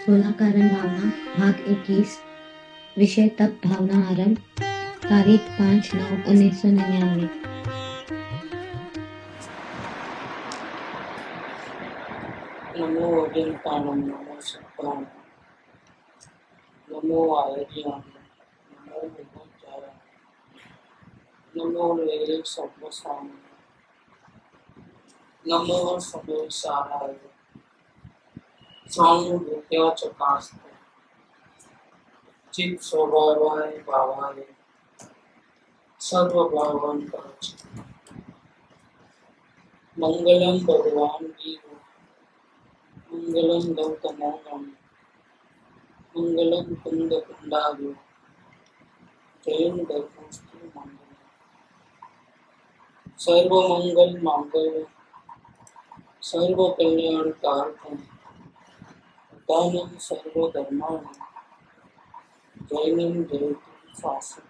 16 कारण भावना भाग 21 विषय तप भावना आरंभ तारीख 5/9/1999। नमो अजंताणं नमो सत्ताणं नमो आयर्याणं नमो विभुचाराणं नमो वेरे सर्वसामान्य नमो सर्वेशाराय स्वानुभूत्या च कास्ते चित् स्वभावाय भावाय सर्वभावान्तरच्च मंगलम भगवान वीर मंगलम गौतमोऽहं मंगलम कुंद कुंडार्य जयं धर्मस्तु मंगलम सर्वमंगल मांगल्य सर्वकल्याणकारकं दानं सर्वधर्माणां जैनं जयतु शासनं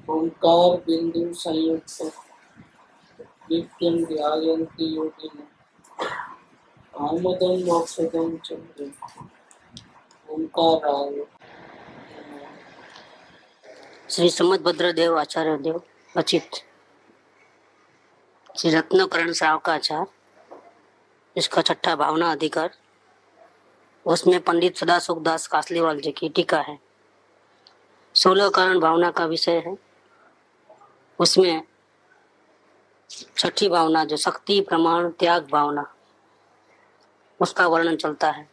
ओंकार बिंदु संयुक्त नित्यं ध्यायन्ति योगिनः कामदं मोक्षदं च ओंकाराय नमः। श्री सम्मतभद्र देव आचार्य देव अचित श्री रत्नकरण श्रावकाचार इसका छठा भावना अधिकार, उसमें पंडित सदा सुखदास कासलीवाल जी की टीका है। 16 कारण भावना का विषय है। उसमें छठी भावना जो शक्ति प्रमाण त्याग भावना, उसका वर्णन चलता है।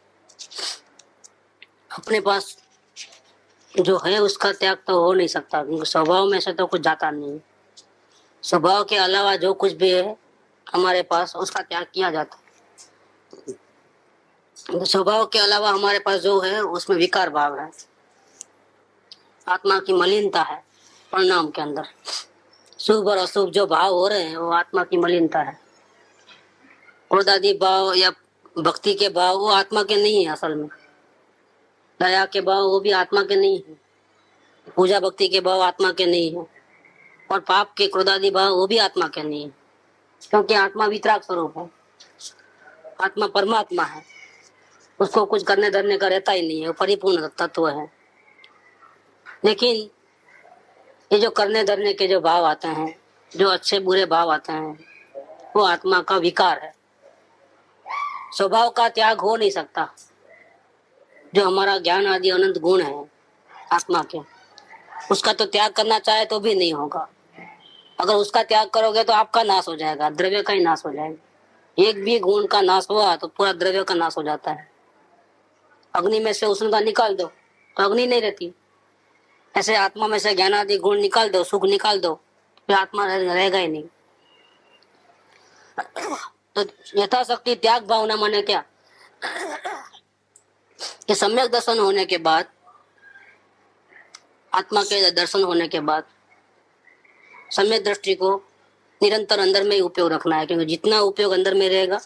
अपने पास जो है उसका त्याग तो हो नहीं सकता, क्योंकि स्वभाव में से तो कुछ जाता नहीं है। स्वभाव के अलावा जो कुछ भी है हमारे पास, उसका त्याग किया जाता है। तो स्वभाव के अलावा हमारे पास जो है उसमें विकार भाव है, आत्मा की मलिनता है। परिणाम के अंदर शुभ और अशुभ जो भाव हो रहे हैं वो आत्मा की मलिनता है। क्रोधादि भाव या भक्ति के भाव वो आत्मा के नहीं है। असल में दया के भाव वो भी आत्मा के नहीं है। पूजा भक्ति के भाव आत्मा के नहीं है। और पाप के क्रोधादि भाव वो भी आत्मा के नहीं है, क्योंकि आत्मा वितराग स्वरूप है। आत्मा परमात्मा है, उसको कुछ करने धरने का रहता ही नहीं है, वो परिपूर्ण तत्व है। लेकिन ये जो करने धरने के जो भाव आते हैं, जो अच्छे बुरे भाव आते हैं, वो आत्मा का विकार है। स्वभाव का त्याग हो नहीं सकता। जो हमारा ज्ञान आदि अनंत गुण है आत्मा के, उसका तो त्याग करना चाहे तो भी नहीं होगा। अगर उसका त्याग करोगे तो आपका नाश हो जाएगा, द्रव्य का ही नाश हो जाएगा। एक भी गुण का नाश हुआ तो पूरा द्रव्य का नाश हो जाता है। अग्नि में से उष्णता निकाल दो तो अग्नि नहीं रहती। ऐसे आत्मा में से ज्ञान आदि गुण निकाल दो, सुख निकाल दो, फिर आत्मा रहेगा ही नहीं। तो यथाशक्ति त्याग भावना माने क्या कि सम्यक दर्शन होने के बाद, आत्मा के दर्शन होने के बाद सम्यक दृष्टि को निरंतर अंदर में ही उपयोग रखना है। क्योंकि जितना उपयोग अंदर में रहेगा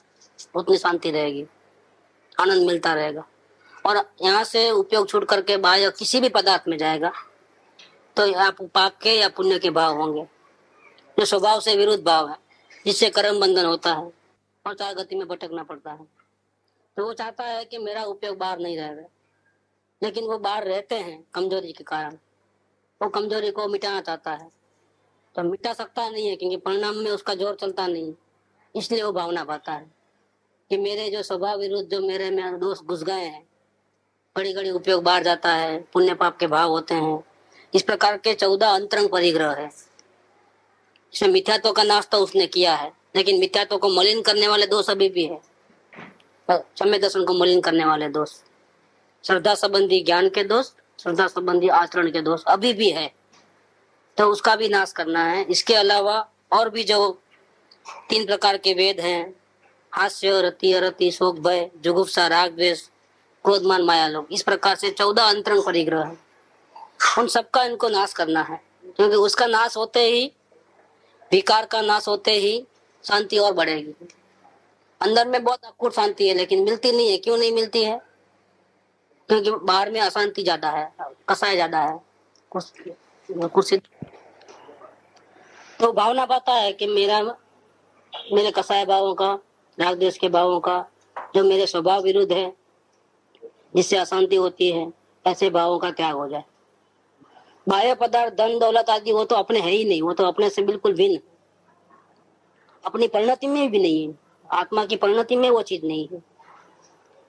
उतनी शांति रहेगी, आनंद मिलता रहेगा। और यहाँ से उपयोग छूट करके बाह्य किसी भी पदार्थ में जाएगा तो आप पाप के या पुण्य के भाव होंगे, जो स्वभाव से विरुद्ध भाव है, जिससे कर्म बंधन होता है और चार गति में भटकना पड़ता है। तो वो चाहता है कि मेरा उपयोग बाहर नहीं रह रहा, लेकिन वो बाहर रहते हैं कमजोरी के कारण। वो कमजोरी को मिटाना चाहता है तो मिटा सकता नहीं है, क्योंकि परिणाम में उसका जोर चलता नहीं। इसलिए वो भावना पाता है कि मेरे जो स्वभाव विरुद्ध जो मेरे में दोष घुस गए हैं, घड़ी घड़ी उपयोग बाहर जाता है, पुण्य पाप के भाव होते हैं। इस प्रकार के 14 अंतरंग परिग्रह है। इसमें मिथ्यात्व का नाश तो उसने किया है, लेकिन मिथ्यात्व को मलिन करने वाले दोष अभी भी है। सम्यक दर्शन को मलिन करने वाले दोष, श्रद्धा संबंधी ज्ञान के दोष, श्रद्धा संबंधी आचरण के दोष अभी भी है, तो उसका भी नाश करना है। इसके अलावा और भी जो 3 प्रकार के वेद हैं, हास्य, रति, अरति, शोक, भय, जुगुप्सा, राग, द्वेष, क्रोधमान, माया लोग, इस प्रकार से 14 अंतरंग परिग्रह है। उन सबका इनको नाश करना है, क्योंकि उसका नाश होते ही, विकार का नाश होते ही शांति और बढ़ेगी। अंदर में बहुत अकूट शांति है, लेकिन मिलती नहीं है। क्यों नहीं मिलती है? क्योंकि बाहर में अशांति ज्यादा है, कसाय ज्यादा है, कुछ तो भावना पाता है कि मेरे कसाय भावों का, राग द्वेष के भावों का, जो मेरे स्वभाव विरुद्ध है, जिससे अशांति होती है, ऐसे भावों का त्याग हो जाए। बाह्य पदार्थ, धन दौलत आदि, वो तो अपने है ही नहीं, वो तो अपने से बिल्कुल भिन्न, अपनी परिणति में भी नहीं है, आत्मा की परिणति में वो चीज नहीं है।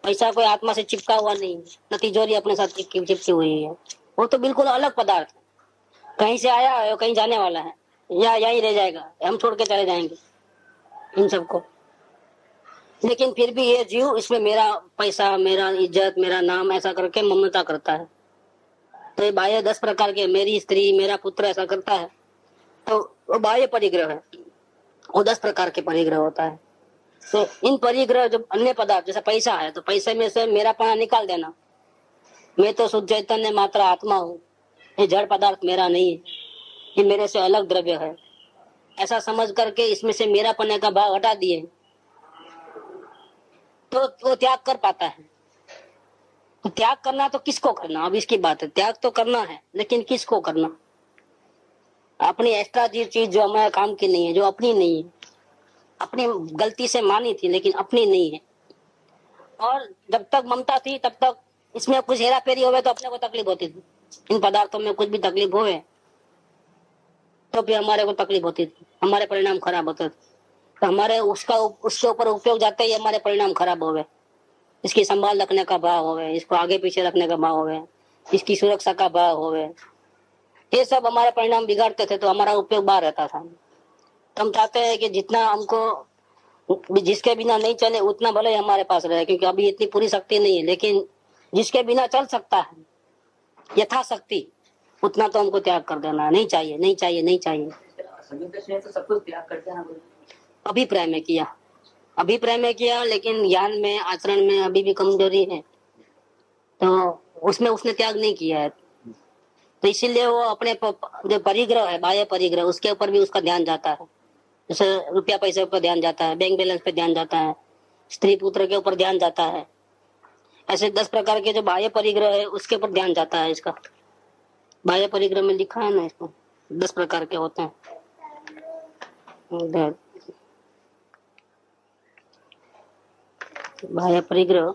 पैसा कोई आत्मा से चिपका हुआ नहीं, न तिजोरी अपने साथ चिपकी हुई है, वो तो बिल्कुल अलग पदार्थ है। कहीं से आया है, कहीं जाने वाला है, या यहीं रह जाएगा, हम छोड़ के चले जाएंगे इन सबको। लेकिन फिर भी ये जीव इसमें मेरा पैसा, मेरा इज्जत, मेरा नाम ऐसा करके ममता करता है। तो ये बाह्य 10 प्रकार के, मेरी स्त्री, मेरा पुत्र ऐसा करता है, तो वो बाह्य परिग्रह है। वो 10 प्रकार के परिग्रह होता है। तो इन परिग्रह, जब अन्य पदार्थ जैसे पैसा है, तो पैसे में से मेरा पना निकाल देना, मैं तो शुद्ध चैतन्य मात्र आत्मा हूँ, ये जड़ पदार्थ मेरा नहीं है, ये मेरे से अलग द्रव्य है, ऐसा समझ करके इसमें से मेरा पने का भाव हटा दिए, तो वो त्याग कर पाता है। तो त्याग करना तो किसको करना, अब इसकी बात है। त्याग तो करना है, लेकिन किसको करना? अपनी एक्स्ट्रा चीज जो हमारे काम की नहीं है, जो अपनी नहीं है, अपनी गलती से मानी थी लेकिन अपनी नहीं है। और जब तक ममता थी तब तक इसमें कुछ हेरा फेरी होवे तो अपने को तकलीफ होती थी, इन पदार्थों में कुछ भी तकलीफ होवे तो फिर हमारे को तकलीफ होती थी, हमारे परिणाम खराब होते थे। तो हमारे उसके ऊपर उपयोग जाते ही हमारे परिणाम खराब होवे। इसकी संभाल रखने का भाव होवे, इसको आगे पीछे रखने का भाव होवे, इसकी सुरक्षा का भाव होवे, ये सब हमारे परिणाम बिगाड़ते थे, तो हमारा उपयोग बाहर रहता था। तो हम चाहते हैं कि जितना हमको, जिसके बिना नहीं चले उतना भले ही हमारे पास रहे, क्योंकि अभी इतनी पूरी शक्ति नहीं है, लेकिन जिसके बिना चल सकता है यथाशक्ति, उतना तो हमको त्याग कर देना। नहीं चाहिए, नहीं चाहिए, नहीं चाहिए। तो सब कुछ त्याग करते हैं। अभिप्राय में किया, अभिप्राय में किया, लेकिन ज्ञान में, आचरण में अभी भी कमजोरी है, तो उसमें उसने त्याग नहीं किया है। तो इसीलिए वो अपने जो परिग्रह है, बाह्य परिग्रह, उसके ऊपर भी उसका ध्यान जाता है। जैसे रुपया पैसे पर ध्यान जाता है, बैंक बैलेंस पे ध्यान जाता है, स्त्री पुत्र के ऊपर ध्यान जाता है। ऐसे 10 प्रकार के जो बाह्य परिग्रह है उसके ऊपर ध्यान जाता है इसका। बाह्य परिग्रह में लिखा है ना, इसको 10 प्रकार के होते हैं। बाह्य परिग्रह,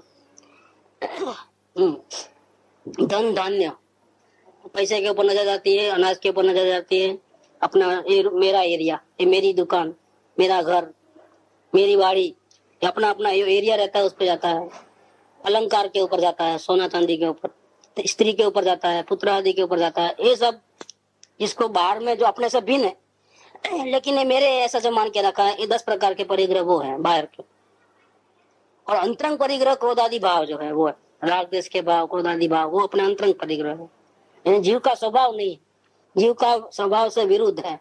धन धान्य, पैसे के ऊपर नजर जाती है, अनाज के ऊपर नजर जाती है, अपना मेरा एरिया, ये मेरी दुकान, मेरा घर, मेरी बाड़ी, अपना अपना एरिया रहता है, उस पर जाता है। अलंकार के ऊपर जाता है, सोना चांदी के ऊपर, स्त्री के ऊपर जाता है, पुत्र आदि के ऊपर जाता है। ये सब इसको बाहर में जो अपने से भिन्न है, लेकिन ये मेरे ऐसा जो मान के रखा है, ये 10 प्रकार के परिग्रह वो है बाहर के। और अंतरंग परिग्रह क्रोधादि भाव जो है वो है, राग देश के भाव, क्रोधादि भाव, वो अपने अंतरंग परिग्रह है। जीव का स्वभाव नहीं, जीव का स्वभाव से विरुद्ध है,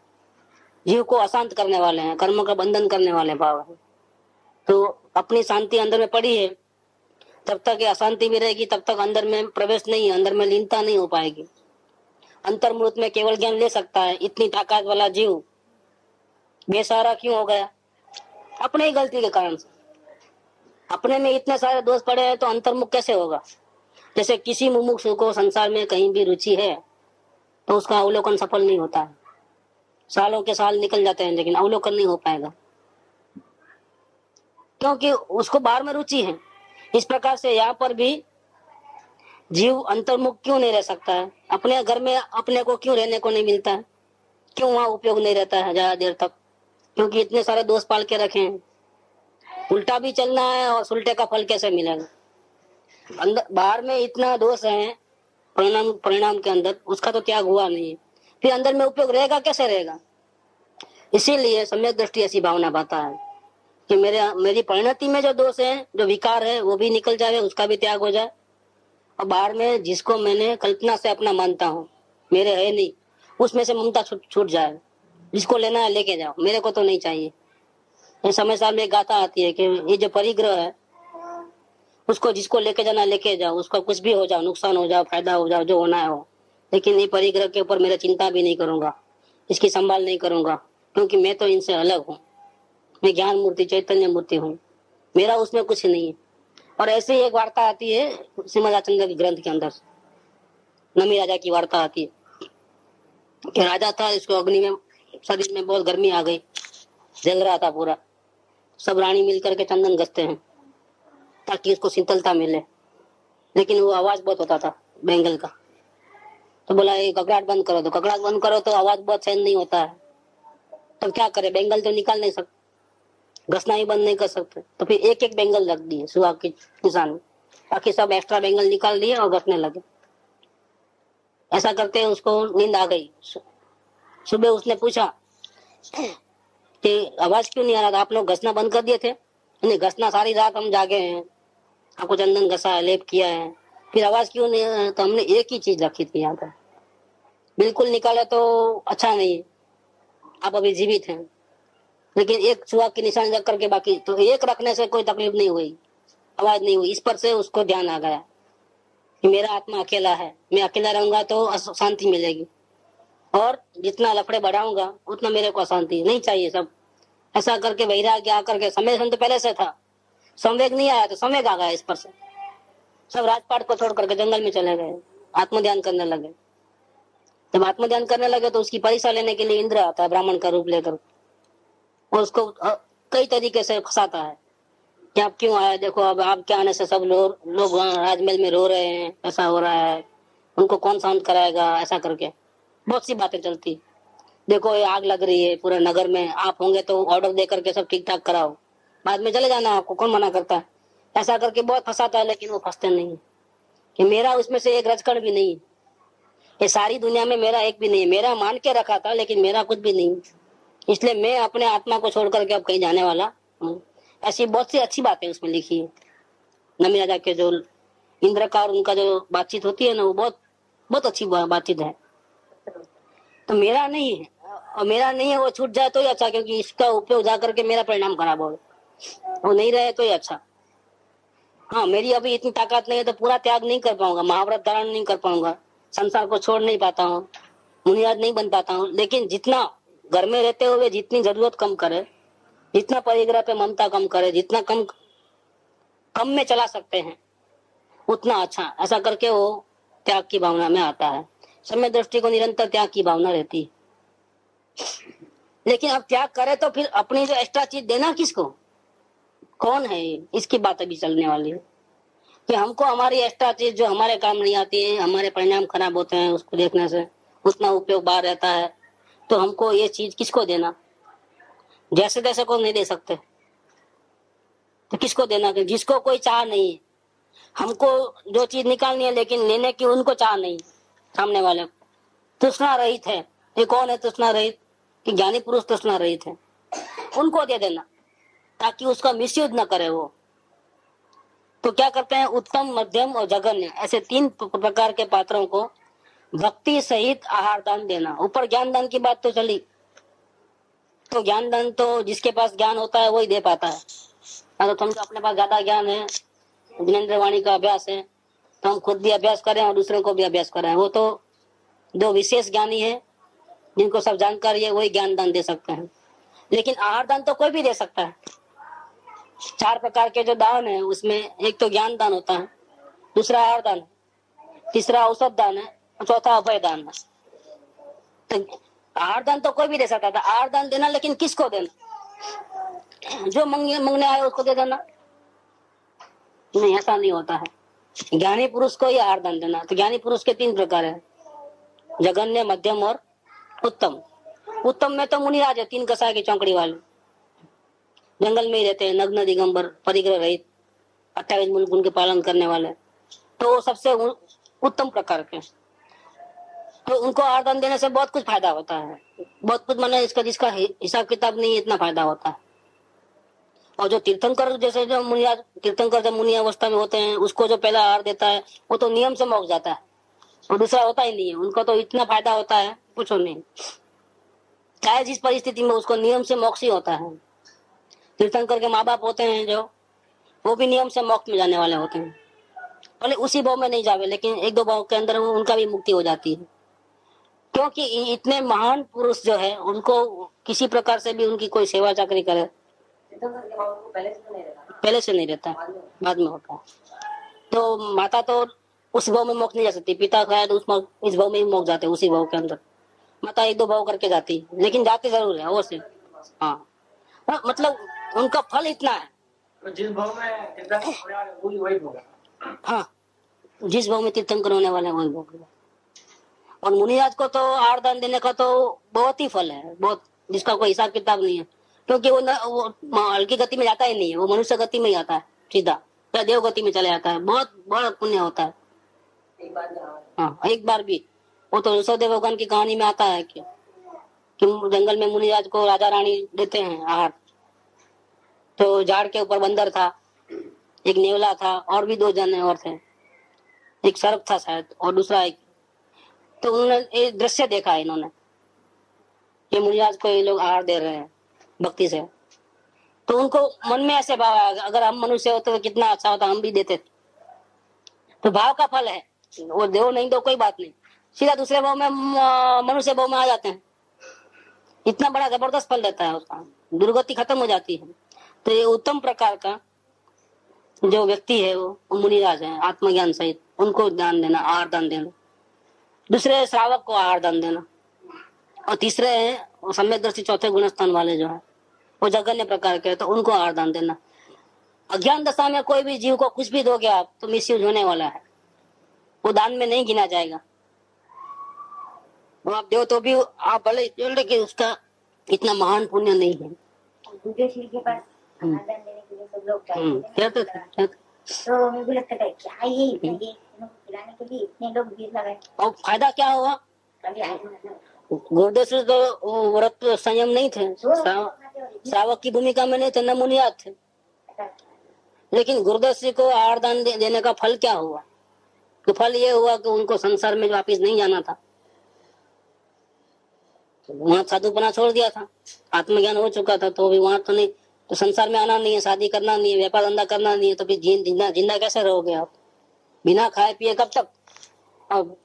जीव को अशांत करने वाले हैं, कर्म का बंधन करने वाले भाव है। तो अपनी शांति अंदर में पड़ी है, जब तक ये अशांति भी रहेगी तब तक अंदर में प्रवेश नहीं है, अंदर में लीनता नहीं हो पाएगी। अंतर्मूर्त में केवल ज्ञान ले सकता है। इतनी ताकत वाला जीव बेसहारा क्यों हो गया? अपने ही गलती के कारण से। अपने में इतने सारे दोष पड़े हैं तो अंतर्मुख कैसे होगा? जैसे किसी मुमुक्षु को संसार में कहीं भी रुचि है तो उसका अवलोकन सफल नहीं होता है, सालों के साल निकल जाते हैं लेकिन अवलोकन नहीं हो पाएगा, क्योंकि उसको बाहर में रुचि है। इस प्रकार से यहाँ पर भी जीव अंतर्मुख क्यों नहीं रह सकता है? अपने घर में अपने को क्यों रहने को नहीं मिलता है? क्यों वहां उपयोग नहीं रहता है ज्यादा देर तक? क्योंकि इतने सारे दोष पाल के रखे हैं। उल्टा भी चलना है और उल्टे का फल कैसे मिलेगा? अंदर बाहर में इतना दोष है, परिणाम के अंदर उसका तो त्याग हुआ नहीं है, फिर अंदर में उपयोग रहेगा कैसे रहेगा? इसीलिए सम्यक दृष्टि ऐसी भावना पाता है कि मेरी परिणति में जो दोष है, जो विकार है, वो भी निकल जाए, उसका भी त्याग हो जाए। और बाहर में जिसको मैंने कल्पना से अपना मानता हूँ, मेरे है नहीं, उसमें से ममता छूट जाए। जिसको लेना है लेके जाओ, मेरे को तो नहीं चाहिए। ये समय साल में गाथा आती है कि ये जो परिग्रह है उसको जिसको लेके जाना लेके जाओ, उसका कुछ भी हो जाओ, नुकसान हो जाओ, फायदा हो जाओ, जो होना है हो, लेकिन ये परिग्रह के ऊपर मेरा चिंता भी नहीं करूंगा, इसकी संभाल नहीं करूंगा, क्योंकि मैं तो इनसे अलग हूँ। मैं ज्ञान मूर्ति, चैतन्य मूर्ति हूँ, मेरा उसमें कुछ नहीं है। और ऐसे ही एक वार्ता आती है श्रीमद रामचंद्र के ग्रंथ के अंदर, नमी राजा की वार्ता आती है कि राजा था, इसको अग्नि में, शरीर में बहुत गर्मी आ गई, जल रहा था पूरा। सब रानी मिल करके चंदन घसते हैं ताकि इसको शीतलता मिले। लेकिन वो आवाज बहुत होता था बेंगल का। तो बोला ये ककड़ाहट बंद करो, तो ककड़ाहट बंद करो तो आवाज बहुत सहन नहीं होता है, तो क्या करे, बेंगल तो निकाल नहीं सकते, घसना ही बंद नहीं कर सकते, तो फिर एक एक बेंगल रख दिए सुबह के किसान, बाकी सब एक्स्ट्रा बेंगल निकाल दिए और घसने लगे। ऐसा करते उसको नींद आ गई। सुबह उसने पूछा कि आवाज क्यों नहीं आ रहा था, आप लोग घसना बंद कर दिए थे? नहीं, घसना सारी रात हम जागे हैं, आपको चंदन घसा है, लेप किया है, फिर आवाज क्यों नहीं? तो हमने एक ही चीज रखी थी यहाँ पर, बिल्कुल निकाला तो अच्छा नहीं है, आप अभी जीवित हैं, लेकिन एक सुहा की निशानी रख करके बाकी, तो एक रखने से कोई तकलीफ नहीं हुई, आवाज नहीं हुई। इस पर से उसको ध्यान आ गया कि मेरा आत्मा अकेला है, मैं अकेला रहूंगा तो शांति मिलेगी, और जितना लफड़े बढ़ाऊंगा उतना मेरे को अशांति नहीं चाहिए सब। ऐसा करके वैराग्य आकर के, समय तो पहले से था, संवेग नहीं आया तो संवेग आ गया इस पर से। सब राजपाट को छोड़ करके जंगल में चले गए, आत्म ध्यान करने लगे। जब आत्म ध्यान करने लगे तो उसकी परीक्षा लेने के लिए इंद्र आता है ब्राह्मण का रूप लेकर, और उसको कई तरीके से फंसाता है कि आप क्यों आए, देखो अब आपके आने से सब लोग राजमहल में रो रहे हैं, ऐसा हो रहा है, उनको कौन शांत कराएगा, ऐसा करके बहुत सी बातें चलती। देखो ये आग लग रही है पूरे नगर में, आप होंगे तो ऑर्डर दे करके सब ठीक ठाक कराओ, बाद में चले जाना, आपको कौन मना करता है। ऐसा करके बहुत फंसाता है, लेकिन वो फंसते नहीं कि मेरा उसमें से एक रजकण भी नहीं, ये सारी दुनिया में मेरा एक भी नहीं है। मेरा मान के रखा था लेकिन मेरा कुछ भी नहीं, इसलिए मैं अपने आत्मा को छोड़ करके अब कहीं जाने वाला हूँ। ऐसी बहुत सी अच्छी बातें उसमें लिखी है। नमी राजा के जो इंद्र का और उनका जो बातचीत होती है ना, वो बहुत बहुत अच्छी बातचीत है। तो मेरा नहीं है, और मेरा नहीं है वो छूट जाए तो ही अच्छा, क्योंकि इसका उपयोग जा करके मेरा परिणाम खराब हो, वो नहीं रहे तो ही अच्छा। हाँ, मेरी अभी इतनी ताकत नहीं है तो पूरा त्याग नहीं कर पाऊंगा, महाव्रत धारण नहीं कर पाऊंगा, संसार को छोड़ नहीं पाता हूँ, मुनिराज नहीं बन पाता हूँ, लेकिन जितना घर में रहते हुए जितनी जरूरत कम करे, जितना परिग्रह पे ममता कम करे, जितना कम में चला सकते हैं उतना अच्छा। ऐसा करके वो त्याग की भावना में आता है। समय दृष्टि को निरंतर त्याग की भावना रहती है। लेकिन अब त्याग करे तो फिर अपनी जो एक्स्ट्रा चीज देना किसको, कौन है, इसकी बात अभी चलने वाली है कि हमको हमारी एक्स्ट्रा चीज जो हमारे काम नहीं आती है, हमारे परिणाम खराब होते हैं, उसको देखने से उतना उपयोग बाहर रहता है, तो हमको ये चीज किसको देना? जैसे तैसे को नहीं दे सकते, तो किसको देना? कि जिसको कोई चाह नहीं है, हमको जो चीज निकालनी है लेकिन लेने की उनको चाह नहीं, सामने वाले तृष्णा रहित है। ये कौन है तृष्णा रहित? कि ज्ञानी पुरुष तृष्णा रहित है, उनको दे देना ताकि उसका मिसयूज न करे वो। तो क्या करते हैं, उत्तम, मध्यम और जघन्य, ऐसे 3 प्रकार के पात्रों को भक्ति सहित आहार दान देना। ऊपर ज्ञान दान की बात तो चली, तो ज्ञान दान तो जिसके पास ज्ञान होता है वही दे पाता है। अगर तुमको अपने पास ज्यादा ज्ञान है, ज्ञानेंद्र वाणी का अभ्यास है, तो हम खुद भी अभ्यास करें और दूसरों को भी अभ्यास करें। वो तो जो विशेष ज्ञानी है, जिनको सब जानकारी है, वही ज्ञान दान दे सकते हैं। लेकिन आहार दान तो कोई भी दे सकता है। 4 प्रकार के जो दान है उसमें एक तो ज्ञान दान होता है, दूसरा आहार दान, तीसरा औषध दान है, और चौथा अभय दान है। तो आहार दान तो कोई भी दे सकता था, आहार दान देना लेकिन किसको देना? जो मंगने आए उसको दे देना? नहीं, ऐसा नहीं होता है। ज्ञानी पुरुष को ही आहार दान देना। तो ज्ञानी पुरुष के 3 प्रकार है, जघन्य, मध्यम और उत्तम। उत्तम में तो मुनिराज है, 3 कसाय की चौकड़ी वाले, जंगल में ही रहते हैं, नग्न दिगंबर, परिग्रह रहित, 28 मुल्क उनके पालन करने वाले, तो वो सबसे उत्तम प्रकार के। तो उनको आहार दान देने से बहुत कुछ फायदा होता है, बहुत कुछ, माने इसका जिसका हिसाब किताब नहीं, इतना फायदा होता है। और जो तीर्थंकर, जैसे जो मुनिया तीर्थंकर जब मुनि अवस्था में होते हैं, उसको जो पहला आहार देता है वो तो नियम से मोक्ष जाता है, और दूसरा होता ही नहीं है। उनको तो इतना फायदा होता है पूछो नहीं, चाहे जिस परिस्थिति में, उसको नियम से मोक्ष ही होता है। तीर्थंकर के माँ बाप होते हैं जो, वो भी नियम से मोक्ष में जाने वाले होते हैं, भले उसी भाव में नहीं जावे, लेकिन 1-2 भाव के अंदर उनका भी मुक्ति हो जाती है। क्योंकि इतने महान पुरुष जो है, उनको किसी प्रकार से भी उनकी कोई सेवा चाकरी करे, पहले से नहीं रहता, बाद में होता है। तो माता तो उस भाव में मोक्ष नहीं जा सकती, पिता शायद इस भाव में ही मोक्ष जाते, उसी भाव के अंदर। माता 1-2 भाव करके जाती, लेकिन जाती जरूर है वो से। हाँ, मतलब उनका फल इतना है। जिस भाव में वही होगा। हाँ, जिस भाव में तीर्थंकर होने वाले हैं वही भोगेगा। और मुनिराज को तो आहार दान देने का तो बहुत ही फल है, बहुत, जिसका कोई हिसाब किताब नहीं है, क्योंकि वो हल्की गति में जाता ही नहीं है, वो मनुष्य गति में ही आता है सीधा, या देव गति में चले जाता है। बहुत बड़ा पुण्य होता है। हाँ, एक बार भी। वो तो ऋषभदेव भगवान की कहानी में आता है कि जंगल में मुनिराज को राजा रानी देते हैं आहार। तो झाड़ के ऊपर बंदर था, एक नेवला था, और भी 2 जने और थे, एक सर्प था शायद, और दूसरा एक। तो उन्होंने एक दृश्य देखा है इन्होंने कि मुनिराज को ये लोग आहार दे रहे हैं भक्ति से। तो उनको मन में ऐसे भाव आया, अगर हम मनुष्य होते तो कितना अच्छा होता, हम भी देते। तो भाव का फल है, वो दो नहीं दो कोई बात नहीं, सीधा दूसरे भाव में मनुष्य भाव में आ जाते हैं। इतना बड़ा जबरदस्त फल देता है उसका, दुर्गति खत्म हो जाती है। तो ये उत्तम प्रकार का जो व्यक्ति है वो मुनिराज है, आत्मज्ञान सहित, उनको दान देना, आहार दान देना। दूसरे श्रावक को आहार दान देना। और तीसरे है सम्यक दृष्टि, चौथे गुणस्थान वाले जो है वो जघन्य प्रकार के, तो उनको आहार दान देना। अज्ञान दशा में कोई भी जीव को कुछ भी दोगे आप तो मिसयूज होने वाला है, वो दान में नहीं गिना जाएगा। वो आप दो तो भी आप भले कि उसका इतना महान पुण्य नहीं है। दुर्गेश्वरी के पास आहार दान देने के लिए सब लोग कहते थे। तो मुझे लगता है क्या ये इनको खिलाने के लिए इतने लोग भीड़ लगाए, और फायदा क्या हुआ? कभी आए गुरुदेव तो व्रत संयम नहीं थे, श्रावक की भूमिका में नहीं थे, न मुनियात थे। लेकिन गुरुदेव जी को आहार दान देने का फल क्या हुआ? तो फल ये हुआ कि उनको संसार में वापिस नहीं जाना था, वहां साधुपना छोड़ दिया था, आत्मज्ञान हो चुका था, तो भी वहां तो नहीं, तो संसार में आना नहीं है, शादी करना नहीं है, व्यापार धंधा करना नहीं है, तो फिर जिंदा कैसे रहोगे आप? बिना खाए पिए कब तक? अब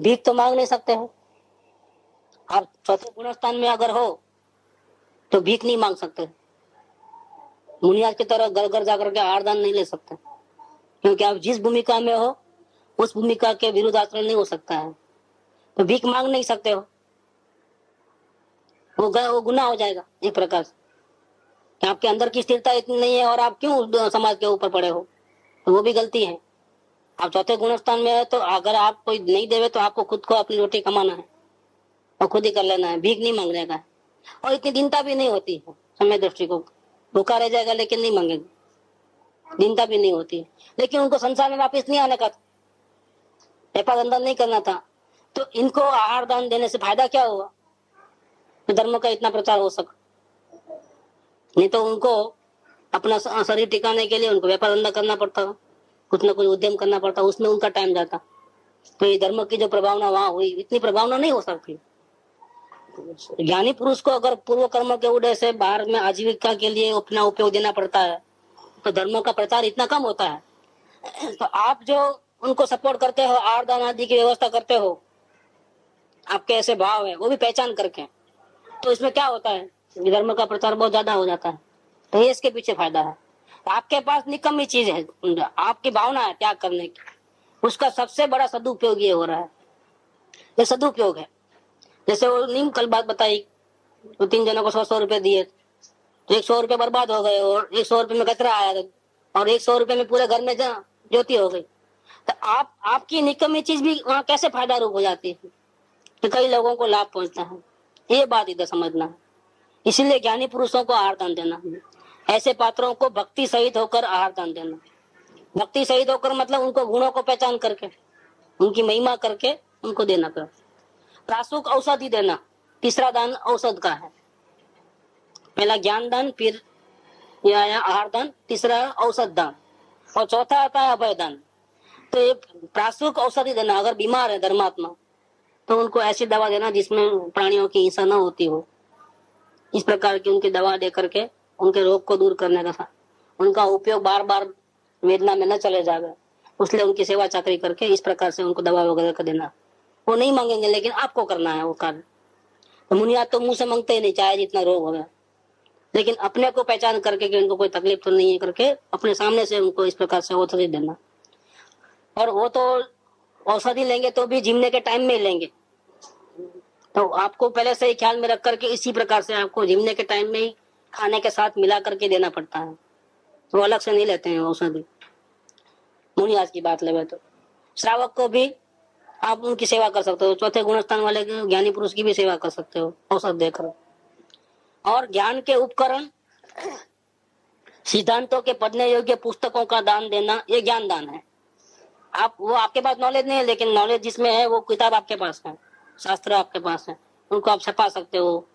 भीख तो मांग नहीं सकते हो आप। चौथे गुणस्थान में अगर हो तो भीख नहीं मांग सकते, मुनियाज की तरह घर घर जाकर के आहार दान नहीं ले सकते, क्योंकि आप जिस भूमिका में हो उस भूमिका के विरुद्ध आचरण नहीं हो सकता है, तो भीख मांग नहीं सकते हो, वो गुनाह हो जाएगा एक प्रकार से। कि आपके अंदर की स्थिरता इतनी नहीं है और आप क्यों समाज के ऊपर पड़े हो, तो वो भी गलती है। आप चौथे गुणस्थान में है तो अगर आप कोई नहीं देवे तो आपको खुद को अपनी रोटी कमाना है और खुद ही कर लेना है, भीख नहीं मांगने का है। और इतनी दीनता भी नहीं होती है समय दृष्टि को, भूखा रह जाएगा लेकिन नहीं मांगेगा, दीनता भी नहीं होती है। लेकिन उनको संसार में वापिस नहीं आने का था, व्यापार धंधा नहीं करना था, तो इनको आहार दान देने से फायदा क्या हुआ? तो धर्म का इतना प्रचार हो सका, नहीं तो उनको अपना शरीर टिकाने के लिए उनको व्यापार धंधा करना पड़ता, कुछ न कुछ उद्यम करना पड़ता, उसमें उनका टाइम जाता। तो ये धर्म की जो प्रभावना वहां हुई, इतनी प्रभावना नहीं हो सकती। ज्ञानी पुरुष को अगर पूर्व कर्म के उदय से बाहर में आजीविका के लिए अपना उपयोग देना पड़ता है, तो धर्म का प्रचार इतना कम होता है। तो आप जो उनको सपोर्ट करते हो, आहार दान आदि की व्यवस्था करते हो, आपके ऐसे भाव है वो भी पहचान करके, तो इसमें क्या होता है, धर्म का प्रचार बहुत ज्यादा हो जाता है। तो ये इसके पीछे फायदा है। आपके पास निकम्मी चीज है, आपकी भावना है त्याग करने की, उसका सबसे बड़ा सदुपयोग ये हो रहा है, ये सदुपयोग है। जैसे वो नहीं कल बात बताई, तो 3 जनों को 100-100 रुपए दिए, तो 100 रुपए बर्बाद हो गए, और 100 रुपए में कचरा आया, और 100 रुपए में पूरे घर में ज्योति हो गई। तो आपकी निकम्मी चीज भी वहाँ कैसे फायदा रूप हो जाती है, तो कई लोगों को लाभ पहुंचता है। ये बात इधर समझना है। इसीलिए ज्ञानी पुरुषों को आहार दान देना, ऐसे पात्रों को भक्ति सहित होकर आहार दान देना। भक्ति सहित होकर मतलब उनको गुणों को पहचान करके, उनकी महिमा करके उनको देना। कर प्रासुक औषधि देना, तीसरा दान औषध का है। पहला ज्ञान दान, फिर यह आया आहार दान, तीसरा औषध दान, और चौथा आता है अभय दान। तो एक प्रासुक औषधि देना, अगर बीमार है धर्मात्मा तो उनको ऐसी दवा देना जिसमें प्राणियों की हिंसा न होती हो, इस प्रकार की उनकी दवा दे करके उनके रोग को दूर करने का, उनका उपयोग बार बार वेदना में न चले जाएगा, उसलिए उनकी सेवा चाकरी करके इस प्रकार से उनको दवा वगैरह का देना। वो नहीं मांगेंगे लेकिन आपको करना है वो कार्य। तो मुनिया तो मुंह से मांगते ही नहीं, चाहे जितना रोग होगा, लेकिन अपने को पहचान करके कि उनको कोई तकलीफ तो नहीं है करके अपने सामने से उनको इस प्रकार से औषधि देना। और वो तो औषधि लेंगे तो भी जिमने के टाइम में ही लेंगे, तो आपको पहले से ही ख्याल में रख करके इसी प्रकार से आपको जिमने के टाइम में ही खाने के साथ मिला करके देना पड़ता है। वो अलग से नहीं लेते हैं औषधि, मुनियाज की बात लेवे तो। श्रावक को भी आप उनकी सेवा कर सकते हो। चौथे गुणस्थान वाले ज्ञानी पुरुष की भी सेवा कर सकते हो अवसर देकर। और ज्ञान के उपकरण, सिद्धांतों के पढ़ने योग्य पुस्तकों का दान देना, ये ज्ञान दान है। आप वो आपके पास नॉलेज नहीं है, लेकिन नॉलेज जिसमें है वो किताब आपके पास है, शास्त्र आपके पास है, उनको आप छपा सकते हो,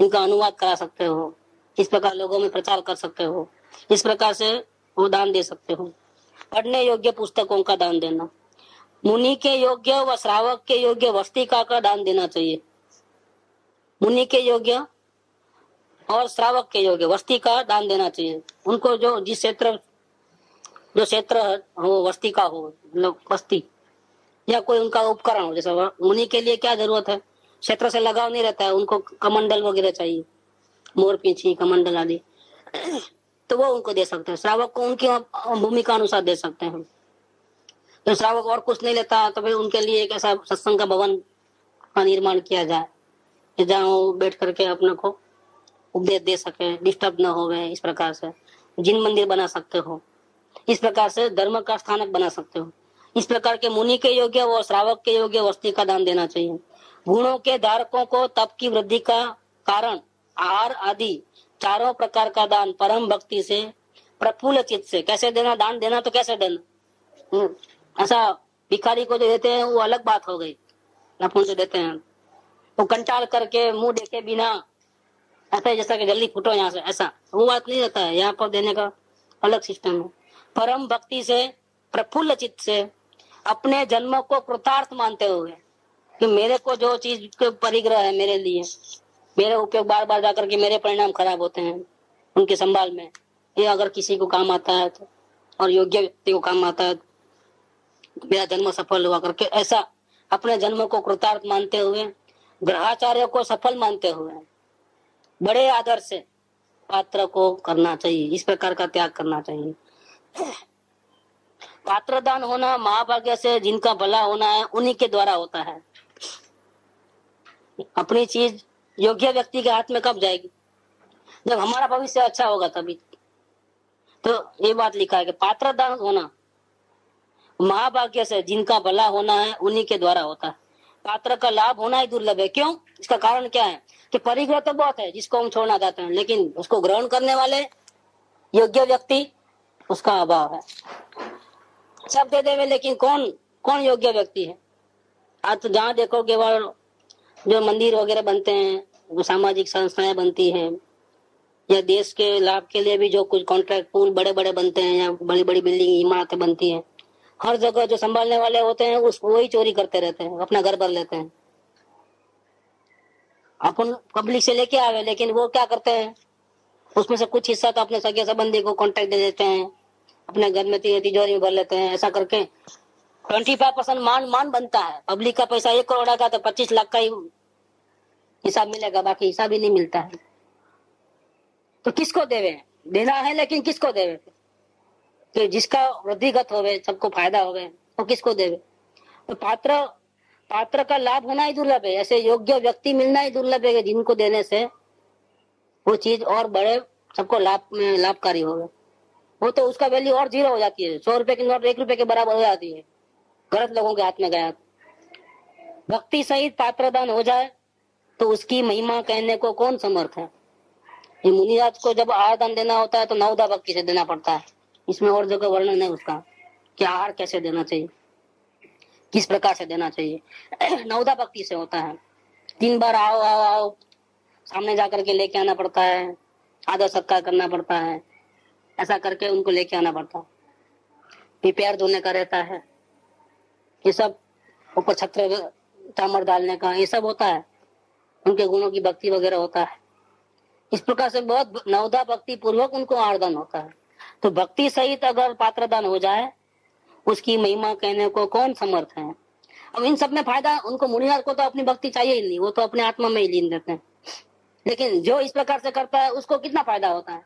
इनका अनुवाद करा सकते हो, इस प्रकार लोगों में प्रचार कर सकते हो, इस प्रकार से वो दान दे सकते हो। पढ़ने योग्य पुस्तकों का दान देना, मुनि के योग्य व श्रावक के योग्य वस्तिका का दान देना चाहिए। मुनि के योग्य और श्रावक के योग्य वस्ती का दान देना चाहिए। उनको जो जिस क्षेत्र जो क्षेत्र हो वस्ती का हो, मतलब वस्ती या कोई उनका उपकरण हो। जैसे मुनि के लिए क्या जरूरत है, क्षेत्र से लगाव नहीं रहता है, उनको कमंडल वगैरह चाहिए, मोर पींछी कमंडल आदि, तो वो उनको दे सकते हैं। श्रावक को उनकी भूमिका अनुसार दे सकते हैं। तो श्रावक और कुछ नहीं लेता तो भाई उनके लिए एक ऐसा सत्संग का भवन का निर्माण किया जाए जहाँ वो बैठ करके अपने को उपदेश दे सके, डिस्टर्ब न हो। इस प्रकार से जिन मंदिर बना सकते हो, इस प्रकार से धर्म का स्थानक बना सकते हो। इस प्रकार के मुनि के योग्य व श्रावक के योग्य वस्ती का दान देना चाहिए। गुणों के धारकों को तप की वृद्धि का कारण आहार आदि चारों प्रकार का दान परम भक्ति से प्रफुल्ल चित्त से कैसे देना। दान देना तो कैसे देना, ऐसा भिखारी को जो देते हैं वो अलग बात हो गई, अपन से देते हैं वो कंटाल करके मुंह देखे बिना, ऐसा है जैसा कि जल्दी फुटो यहाँ से, ऐसा वो बात नहीं रहता है। यहाँ पर देने का अलग सिस्टम है। परम भक्ति से प्रफुल्ल चित्त से अपने जन्म को कृतार्थ मानते हुए कि मेरे को जो चीज के परिग्रह है मेरे लिए, मेरे उपयोग बार बार जाकर के मेरे परिणाम खराब होते हैं उनके संभाल में, ये अगर किसी को काम आता है तो, और योग्य व्यक्ति को काम आता है तो मेरा जन्म सफल हुआ करके, ऐसा अपने जन्म को कृतार्थ मानते हुए, ग्रहाचार्य को सफल मानते हुए बड़े आदर से पात्र को करना चाहिए। इस प्रकार का त्याग करना चाहिए। पात्र दान होना महाभाग्य से जिनका भला होना है उन्हीं के द्वारा होता है। अपनी चीज योग्य व्यक्ति के हाथ में कब जाएगी, जब हमारा भविष्य अच्छा होगा तभी। तो ये बात लिखा है कि पात्र दान होना महाभाग्य से जिनका भला होना है उन्हीं के द्वारा होता है। पात्र का लाभ होना ही दुर्लभ है। क्यों? इसका कारण क्या है कि परिग्रह तो बहुत है जिसको हम छोड़ना चाहते हैं, लेकिन उसको ग्रहण करने वाले योग्य व्यक्ति उसका अभाव है। सब दे देवे लेकिन कौन कौन योग्य व्यक्ति है? आज तो जहाँ देखो केवल जो मंदिर वगैरह बनते हैं, वो सामाजिक संस्थाएं बनती हैं, या देश के लाभ के लिए भी जो कुछ कॉन्ट्रैक्ट पुल बड़े बड़े बनते हैं या बड़ी बड़ी बिल्डिंग इमारतें बनती हैं, हर जगह जो संभालने वाले होते हैं उस वही चोरी करते रहते हैं, अपना घर भर लेते हैं। अपन पब्लिक से लेके आवे, लेकिन वो क्या करते हैं उसमें से कुछ हिस्सा तो अपने सगे संबंधी को कॉन्ट्रैक्ट दे देते हैं, अपने घर में तिजोरी में भर लेते हैं। ऐसा करके 25% मान बनता है। पब्लिक का पैसा 1 करोड़ का तो 25 लाख का ही हिसाब मिलेगा, बाकी हिसाब ही नहीं मिलता है। तो किसको देवे? देना है लेकिन किसको देवे? तो जिसका वृद्धिगत होवे, सबको फायदा होवे, वो किसको देवे? तो पात्र का लाभ होना ही दुर्लभ है। ऐसे योग्य व्यक्ति मिलना ही दुर्लभ है जिनको देने से वो चीज और बड़े सबको लाभकारी होवे। वो तो उसका वैल्यू और 0 हो जाती है। 100 रुपए की नोट 1 रुपए के बराबर हो जाती है, गलत लोगों के हाथ में गया। भक्ति सहित पात्रदान हो जाए तो उसकी महिमा कहने को कौन समर्थ है। ये मुनिराज को जब आहार दान देना होता है तो नवदा भक्ति से देना पड़ता है। इसमें और जगह वर्णन है उसका कि आहार कैसे देना चाहिए, किस प्रकार से देना चाहिए। नवदा भक्ति से होता है। 3 बार आओ आओ आओ सामने जाकर के लेके आना पड़ता है, आदर सत्कार करना पड़ता है, ऐसा करके उनको लेके आना पड़ता है। फिर पैर धोने का रहता है, ये सब ऊपर छत्र चामर डालने का, ये सब होता है। उनके गुणों की भक्ति वगैरह होता है। इस प्रकार से बहुत नवदा भक्ति पूर्वक उनको आहारदान होता है। तो भक्ति सहित अगर पात्रदान हो जाए उसकी महिमा कहने को कौन समर्थ है। अब इन सब में फायदा उनको, मुनिराज को तो अपनी भक्ति चाहिए ही नहीं, वो तो अपने आत्मा में ही लीन रहते हैं। लेकिन जो इस प्रकार से करता है उसको कितना फायदा होता है।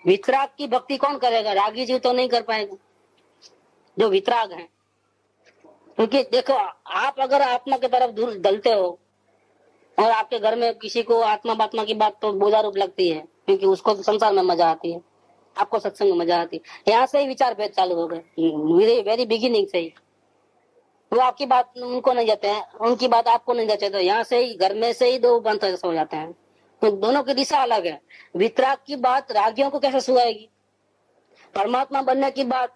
वितराग की भक्ति कौन करेगा? रागी जी तो नहीं कर पाएगा जो वितराग है। क्योंकि देखो, आप अगर आत्मा की तरफ दूर डलते हो और आपके घर में किसी को आत्मा बात्मा की बात तो बोझारूप लगती है, क्योंकि उसको तो संसार में मजा आती है, आपको सत्संग में मजा आती है। यहाँ से ही विचार भेद चालू हो गए, वेरी बिगिनिंग से ही। वो आपकी बात उनको नहीं जाते हैं, उनकी बात आपको नहीं जाते, तो यहाँ से ही घर में से ही दो बंद हो जाते हैं। तो दोनों की दिशा अलग है। वितराग की बात रागियों को कैसे सुहाएगी? परमात्मा बनने की बात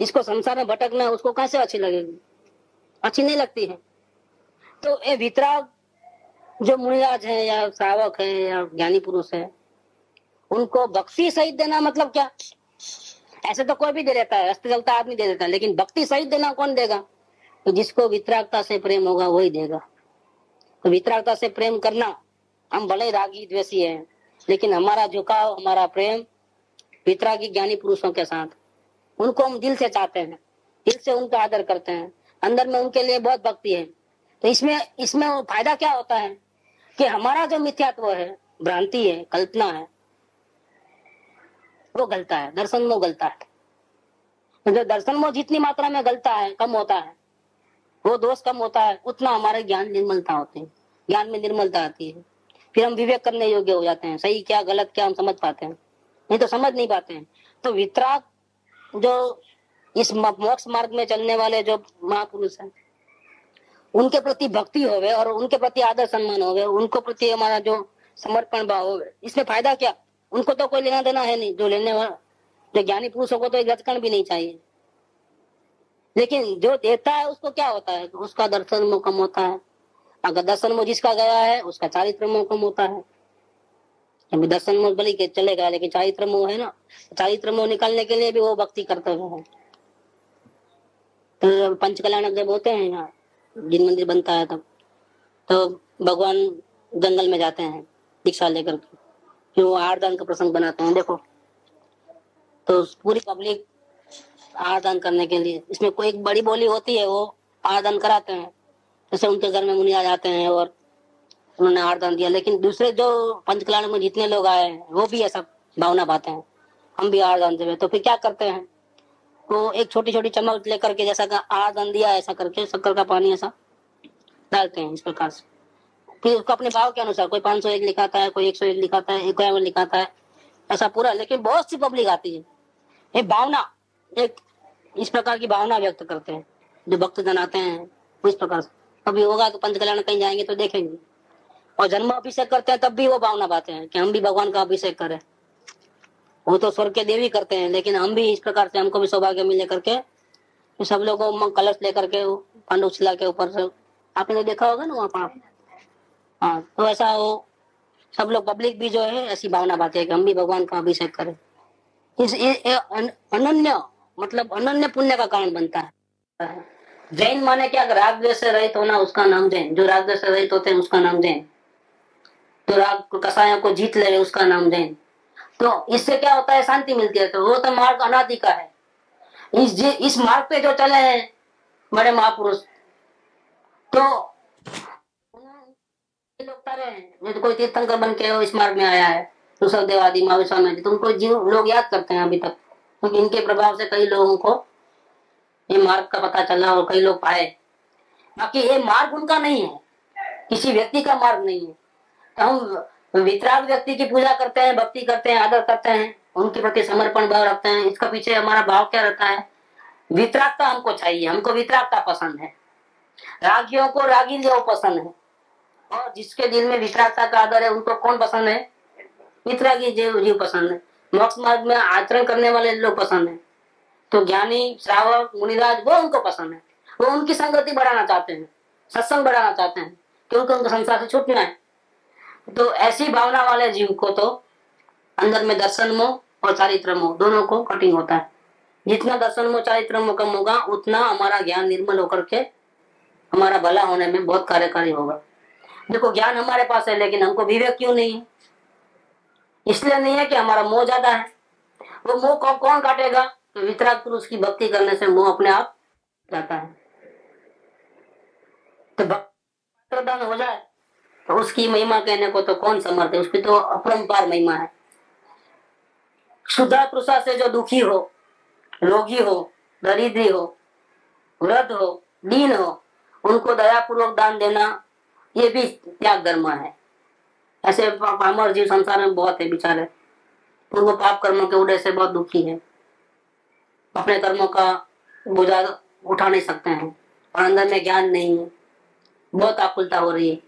इसको संसार में भटकना है, उसको कैसे अच्छी लगेगी? अच्छी नहीं लगती है। तो ये वितराग जो मुनिराज है या श्रावक है या ज्ञानी पुरुष है, उनको भक्ति सहित देना मतलब क्या? ऐसे तो कोई भी दे देता है, हस्त चलता आदमी दे देता है, लेकिन भक्ति सहित देना कौन देगा? तो जिसको वितरागता से प्रेम होगा वही देगा। तो वितरागता से प्रेम करना, हम भले रागी द्वेषी है, लेकिन हमारा झुकाव, हमारा प्रेम वितरागी ज्ञानी पुरुषों के साथ, उनको हम दिल से चाहते हैं, दिल से उनका आदर करते हैं, अंदर में उनके लिए बहुत भक्ति है। तो इसमें फायदा क्या होता है कि हमारा जो मिथ्यात्व है, भ्रांति है, कल्पना है, वो गलता है, दर्शन मोह गलता है। तो जो दर्शन मोह जितनी मात्रा में गलता है, कम होता है, वो दोष कम होता है, उतना हमारे ज्ञान निर्मलता होती है, ज्ञान में निर्मलता आती है। फिर हम विवेक करने योग्य हो जाते हैं, सही क्या गलत क्या हम समझ पाते हैं, नहीं तो समझ नहीं पाते हैं। तो वितराग जो इस मोक्ष मार्ग में चलने वाले जो महापुरुष हैं, उनके प्रति भक्ति होवे और उनके प्रति आदर सम्मान होवे, उनको प्रति हमारा जो समर्पण भाव होवे, इसमें फायदा क्या? उनको तो कोई लेना देना है नहीं, जो लेने वाला जो ज्ञानी पुरुषों को तो एक रचकण भी नहीं चाहिए, लेकिन जो देता है उसको क्या होता है? उसका दर्शन मोह कम होता है। अगर दर्शन मोह जिसका गया है उसका चारित्र मोह कम होता है। अभी दर्शन मोह भले के चलेगा, लेकिन चारित्र मोह है ना, चारित्र मोह निकालने के लिए भी वो भक्ति कर्तव्य है। तो पंच कल्याणक जब होते हैं यहाँ, जिन मंदिर बनता है तब, तो भगवान जंगल में जाते हैं दीक्षा लेकर के, फिर वो आरदान का प्रसंग बनाते हैं। देखो तो पूरी पब्लिक आरदान करने के लिए, इसमें कोई एक बड़ी बोली होती है, वो आरदान कराते हैं। जैसे उनके घर में मुनि आ जाते हैं और उन्होंने आरदान दिया, लेकिन दूसरे जो पंचकल्याण में जितने लोग आए हैं वो भी ऐसा भावना पाते हैं, हम भी आरदान देवे। तो फिर क्या करते हैं, वो एक छोटी छोटी चम्मच लेकर के, जैसा आरदान दिया ऐसा करके शक्कर का पानी ऐसा डालते हैं इस प्रकार से। फिर उसको अपने भाव के अनुसार कोई 501 लिखाता है, कोई 101 लिखाता है, 51 लिखाता है, ऐसा पूरा। लेकिन बहुत सी पब्लिक आती है, एक भावना, एक इस प्रकार की भावना व्यक्त करते हैं जो भक्त जन आते हैं, इस प्रकार से। कभी होगा तो पंचकल्याण कहीं जाएंगे तो देखेंगे, और जन्म अभिषेक करते हैं तब भी वो भावना पाते हैं कि हम भी भगवान का अभिषेक करें। वो तो स्वर्ग के देवी करते हैं, लेकिन हम भी इस प्रकार से, हमको भी सौभाग्य मिले करके, तो सब लोगों कलश लेकर के पांडु शिला के ऊपर से, आपने देखा होगा ना वहाँ पर। हाँ, तो ऐसा वो सब लोग पब्लिक भी जो है ऐसी भावना पाते हैं कि हम भी भगवान का अभिषेक करें। इस अनन्य मतलब अनन्य पुण्य का कारण बनता है। जैन माने क्या? राग द्वेष से रहित होना, उसका नाम जैन। जो राग द्वेष से रहित होते हैं उसका नाम जैन। तो राग कसायों को जीत ले उसका नाम जैन। तो इससे क्या होता है? शांति मिलती है। तो वो तो मार्ग अनादि का है। इस मार्ग पे जो चले हैं बड़े महापुरुष, तो लोग तारे हैं, तो कोई तीर्थंकर बन के इस मार्ग में आया है, ऋषभदेव आदि महावीर स्वामी, तो उनको जीव लोग याद करते हैं अभी तक, क्योंकि इनके प्रभाव से कई लोगों को ये मार्ग का पता चला और कई लोग पाए। बाकी ये मार्ग उनका नहीं है, किसी व्यक्ति का मार्ग नहीं है। तो हम वितराग व्यक्ति की पूजा करते हैं, भक्ति करते हैं, आदर करते हैं, उनके प्रति समर्पण भाव रखते हैं। इसका पीछे हमारा भाव क्या रहता है? वितरागता हमको चाहिए, हमको वितरागता पसंद है। रागियों को रागी जो पसंद है, और जिसके दिल में वितरागता का आदर है उनको कौन पसंद है? वितरागी जीव पसंद है। मोक्ष मार्ग में आचरण करने वाले लोग पसंद है। तो ज्ञानी, श्रावक, मुनिराज वो उनको पसंद है। वो उनकी संगति बढ़ाना चाहते हैं, सत्संग बढ़ाना चाहते हैं, क्योंकि उनको संसार से छूटना है। तो ऐसी भावना वाले जीव को तो अंदर में दर्शन मोह और चारित्र मोह दोनों को कटिंग होता है। जितना दर्शन मोह चारित्र मोह कम होगा, उतना हमारा ज्ञान निर्मल होकर के हमारा भला होने में बहुत कार्यकारी होगा। देखो ज्ञान हमारे पास है, लेकिन हमको विवेक क्यों नहीं है? इसलिए नहीं है कि हमारा मोह ज्यादा है। वो मोह को कौन काटेगा? तो वितराग पुरुष की भक्ति करने से मोह अपने आप जाता है। तो भक्ति हो जाए तो उसकी महिमा कहने को तो कौन समर्थ है? उसकी तो अपरंपार महिमा है। शुद्धा पुरुषा से जो दुखी हो, रोगी हो, दरिद्री हो, वृद्ध हो, दीन हो, उनको दयापूर्वक दान देना, ये भी त्याग धर्म है। ऐसे पामर जीव संसार में बहुत है बेचारे, पूर्व पाप कर्मों के उदय से बहुत दुखी है, अपने कर्मों का बोझा उठा नहीं सकते हैं, और अंदर में ज्ञान नहीं है, बहुत आकुलता हो रही है।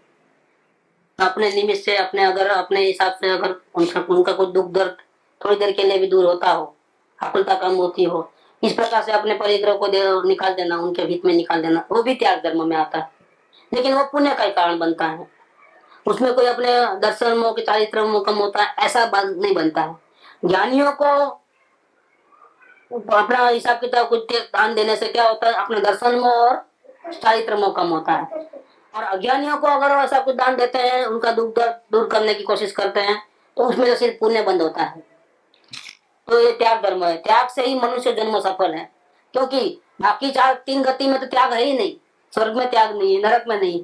अपने लिमिट से अपने अगर अपने हिसाब से अगर उनका कोई दुख दर्द थोड़ी देर के लिए भी दूर होता हो, आकुलता कम होती हो, इस प्रकार से अपने परिग्रह को निकाल देना, उनके हित में निकाल देना, वो भी त्याग धर्म में आता है। लेकिन वो पुण्य का ही कारण बनता है, उसमें कोई अपने दर्शन के चारित्र कम होता है ऐसा बात नहीं बनता है। ज्ञानियों को अपना हिसाब किताब कुछ दान देने से क्या होता है, अपने दर्शन में और चारित्र में कम होता है। और अज्ञानियों को अगर ऐसा कुछ दान देते हैं, उनका दुख दर्द दूर करने की कोशिश करते हैं, तो उसमें तो सिर्फ पुण्य बंद होता है। तो ये त्याग धर्म है, त्याग से ही मनुष्य जन्म सफल है। क्योंकि बाकी 4-3 गति में तो त्याग है ही नहीं, स्वर्ग में त्याग नहीं है, नरक में नहीं,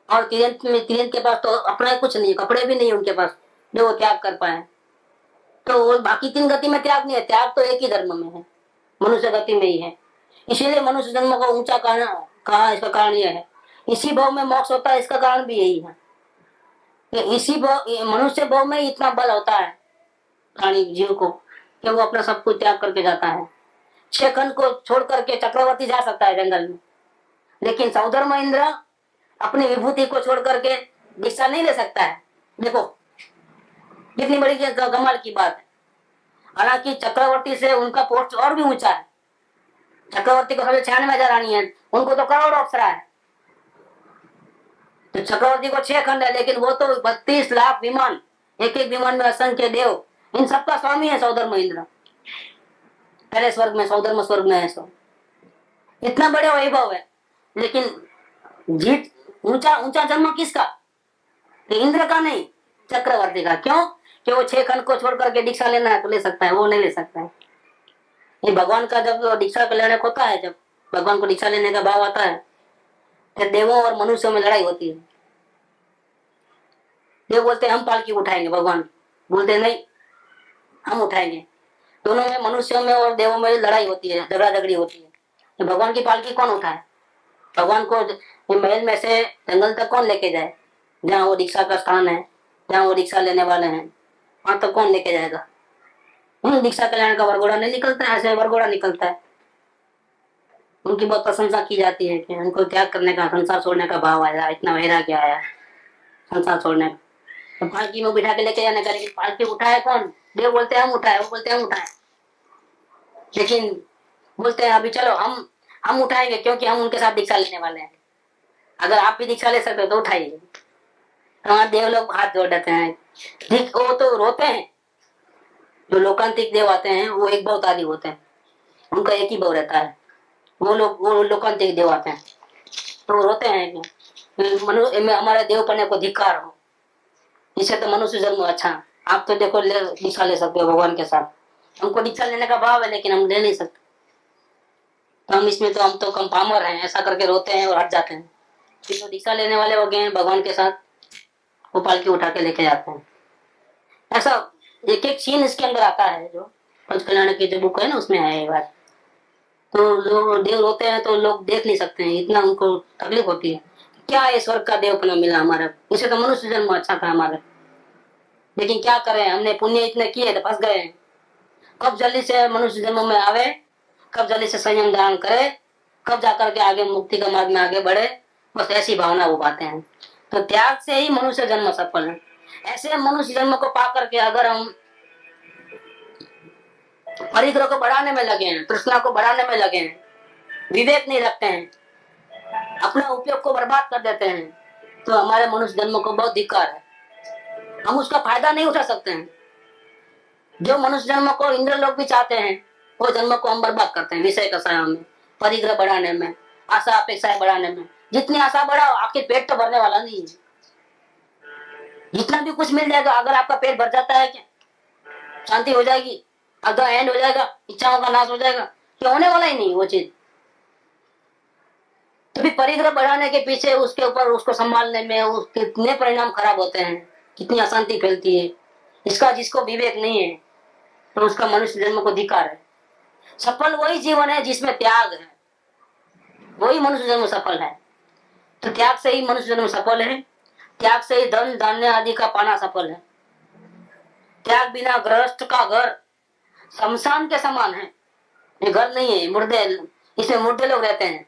और तिरंत के पास तो अपना कुछ नहीं है, कपड़े भी नहीं है उनके पास जो वो त्याग कर पाए। तो वो बाकी 3 गति में त्याग नहीं है, त्याग तो एक ही धर्म में है, मनुष्य गति में ही है। इसीलिए मनुष्य जन्म को ऊंचा कहा, इसका कारण यह है। इसी भाव में मोक्ष होता है, इसका कारण भी यही है कि इसी मनुष्य भाव में इतना बल होता है प्राणी जीव को कि वो अपना सब कुछ त्याग करके जाता है। 6 खंड को छोड़ करके चक्रवर्ती जा सकता है जंगल में, लेकिन सौधर्म इंद्र अपनी विभूति को छोड़ करके दीक्षा नहीं ले सकता है। देखो कितनी बड़ी कमाल की बात है। हालांकि चक्रवर्ती से उनका पोस्ट और भी ऊंचा है। चक्रवर्ती को 96,000 रानी है, उनको तो करोड़ों अप्सरा है। तो चक्रवर्ती को 6 खंड है, लेकिन वो तो 32 लाख विमान, एक एक विमान में असंख्य देव, इन सबका स्वामी है सौधर्म इंद्र। पहले स्वर्ग में, सौधर्म स्वर्ग में है। सो इतना बड़े वैभव है, लेकिन जीत ऊंचा जन्म किसका? इंद्र का नहीं, चक्रवर्ती का। क्यों? कि वो 6 खंड को छोड़ करके दीक्षा लेना है तो ले सकता है, वो नहीं ले सकता है। ये भगवान का जब दीक्षा लेने होता है, जब भगवान को दीक्षा लेने का भाव आता है, फिर देवों और मनुष्यों में लड़ाई होती है। देव बोलते हैं हम पालकी उठाएंगे, भगवान बोलते नहीं हम उठाएंगे। दोनों में, मनुष्यों में और देवों में लड़ाई होती है, झगड़ा झगड़ी होती है। तो भगवान की पालकी कौन उठाए? भगवान को महल में से जंगल तक कौन लेके जाए, जहाँ वो दीक्षा का स्थान है, जहाँ वो दीक्षा लेने वाले हैं, वहां तक कौन लेके जाएगा? दीक्षा कल्याण का वरघोड़ा नहीं निकलता है, ऐसे वरघोड़ा निकलता है। उनकी बहुत प्रशंसा की जाती है कि उनको त्याग करने का, संसार छोड़ने का भाव आया, इतना वैराग्य आया संसार छोड़ने का। तो पालकी में बिठा के लेके जाने का, लेकिन पालकी उठाए कौन? देव बोलते हैं हम उठाए, वो बोलते हैं हम उठाए, लेकिन बोलते हैं अभी चलो हम उठाएंगे, क्योंकि हम उनके साथ दीक्षा लेने वाले हैं। अगर आप भी दीक्षा ले सकते हो तो उठाइए। हमारे देव लोग हाथ जोड़ देते हैं, वो तो रोते हैं। जो लोकांतिक देव आते हैं वो एक बहुतारी होते हैं, उनका एक ही भाव रहता है। वो लोकांतिक देव आते हैं तो वो रोते हैं कि हमारे देव पने को धिक्कार हो, इससे तो मनुष्य जन्म अच्छा। आप तो देखो दीक्षा ले सकते हो भगवान के साथ, हमको दीक्षा लेने का भाव है लेकिन हम ले नहीं सकते, तो हम तो कम पामर हैं, ऐसा करके रोते हैं और हट जाते हैं। फिर तो दीक्षा लेने वाले हो गए हैं भगवान के साथ, वो पालकी उठा के लेके जाते हैं। ऐसा एक एक सीन इसके अंदर आता है, जो पंच कल्याण की जो बुक है ना उसमें है ये बात। तो लोग देव रोते हैं तो लोग देख नहीं सकते हैं, इतना उनको तकलीफ होती है। क्या है स्वर्ग का देवपना मिला हमारा, इसे तो मनुष्य जन्म अच्छा था हमारा, लेकिन क्या करें, हमने पुण्य इतने किए तो फंस गए। कब जल्दी से मनुष्य जन्म में आवे, कब जल्दी से संयम धारण करे, कब जाकर के आगे मुक्ति का मार्ग में आगे बढ़े, बस ऐसी भावना वो पाते हैं। तो त्याग से ही मनुष्य जन्म सफल है। ऐसे मनुष्य जन्म को पा करके अगर हम परिग्रह को बढ़ाने में लगे हैं, तृष्णा को बढ़ाने में लगे हैं, विवेक नहीं रखते हैं, अपने उपयोग को बर्बाद कर देते हैं, तो हमारे मनुष्य जन्म को बहुत धिक्कार है। हम उसका फायदा नहीं उठा सकते हैं। जो मनुष्य जन्म को इंद्र लोग भी चाहते हैं, वो जन्म को हम बर्बाद करते हैं विषय कषायों में, परिग्रह बढ़ाने में, आशा अपेक्षाएं बढ़ाने में। जितनी आशा बढ़ाओ आपके पेट तो भरने वाला नहीं है। जितना भी कुछ मिल जाएगा, अगर आपका पेट भर जाता है क्या शांति हो जाएगी? अगर एंड हो जाएगा, इच्छाओं का नाश हो जाएगा, क्या होने वाला ही नहीं वो चीज। तो फिर परिग्रह बढ़ाने के पीछे उसके ऊपर उसको संभालने में उसके कितने परिणाम खराब होते हैं, कितनी अशांति फैलती है। इसका जिसको विवेक नहीं है तो उसका मनुष्य जन्म को धिक्कार है। सफल वही जीवन है जिसमें त्याग है, वही मनुष्य जन्म सफल है। तो त्याग से ही मनुष्य जन्म सफल है, त्याग से ही धन धान्य आदि का पाना सफल है। त्याग बिना गृहस्थ का घर शमशान के समान है। ये घर नहीं है, मुर्दे, इसमें मुर्दे लोग रहते हैं।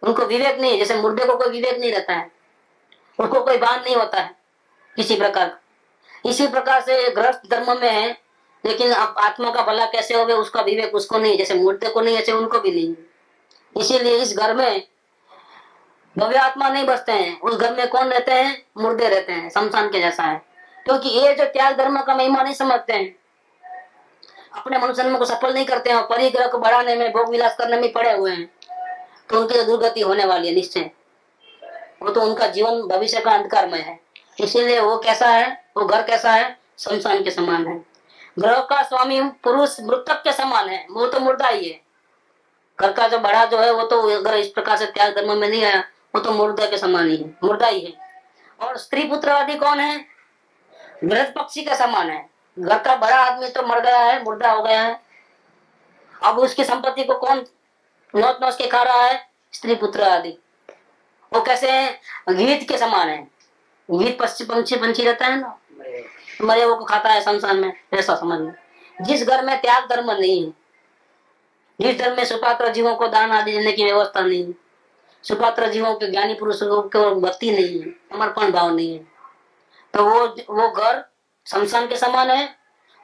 उनको विवेक नहीं है, जैसे मुर्दे को कोई विवेक नहीं रहता है, उसको कोई भान नहीं होता है किसी प्रकार का। इसी प्रकार से गृहस्थ धर्म में है, लेकिन अब आत्मा का भला कैसे होगा उसका विवेक उसको नहीं, जैसे मुर्दे को नहीं ऐसे उनको भी नहीं। इसीलिए इस घर में भव्य आत्मा नहीं बसते हैं, उस घर में कौन रहते हैं? मुर्दे रहते हैं, शमशान के जैसा है। क्योंकि ये जो त्याग धर्म का महिमा नहीं समझते हैं, अपने मनुष्य जन्म को सफल नहीं करते हैं और परिग्रह को बढ़ाने में, भोग विलास करने में पड़े हुए हैं, तो उनकी तो दुर्गति होने वाली है निश्चय। वो तो उनका जीवन भविष्य का अंधकार में है। इसीलिए वो कैसा है, वो घर कैसा है? शमशान के समान है। ग्रह का स्वामी पुरुष मृतक के समान है, वो तो मुर्दा ही है। घर का जो बड़ा जो है वो तो अगर इस प्रकार से त्याग धर्म में नहीं आया, वो तो मुर्दा के समान ही है, मुर्दा ही है। और स्त्री पुत्र आदि कौन है? गृहस्थ पक्षी के समान है। घर का बड़ा आदमी तो मर गया है, मुर्दा हो गया है, अब उसकी संपत्ति को कौन नोच नोच के खा रहा है? स्त्री पुत्र आदि। वो कैसे है? गीत के समान है। गीत पंछी रहता है ना, मरे वो को खाता है शमशान में, ऐसा समझ लो। जिस घर में त्याग धर्म नहीं है, जिस धर्म में सुपात्र जीवों को दान आदि देने की व्यवस्था नहीं है, सुपात्र जीवों के ज्ञानी पुरुषों को भक्ति नहीं है, समर्पण भाव नहीं है, तो वो घर शमशान के समान है।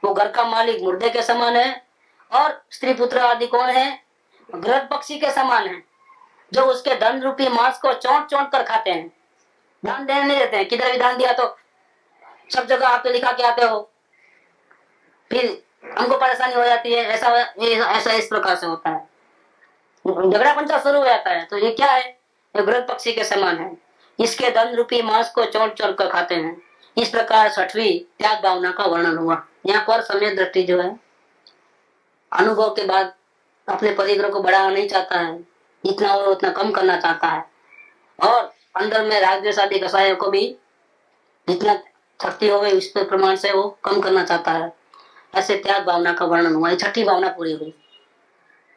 वो घर का मालिक मुर्दे के समान है। और स्त्री पुत्र आदि कौन है? गृह पक्षी के समान है, जो उसके धन रूपी मांस को चौंट चौंट कर खाते हैं, दान देने नहीं देते हैं। किधर भी दान दिया तो सब जगह आप तो लिखा के आते हो, फिर हमको परेशानी हो जाती है। ऐसा इस प्रकार से होता है, झगड़ा पंचा शुरू हो जाता है। तो ये क्या है? ये गृह पक्षी के समान है, इसके धन रूपी मांस को चौंट चौंट कर खाते हैं। इस प्रकार 6वीं त्याग भावना का वर्णन हुआ। यहाँ पर सम्यक दृष्टि जो है, अनुभव के बाद अपने परिग्रह को बढ़ाना नहीं चाहता है, जितना हो उतना कम करना चाहता है, और अंदर में राग द्वेष आदि कसायों को भी जितना शक्ति हो गई उस प्रमाण से वो कम करना चाहता है। ऐसे त्याग भावना का वर्णन हुआ। 6ठी भावना पूरी हुई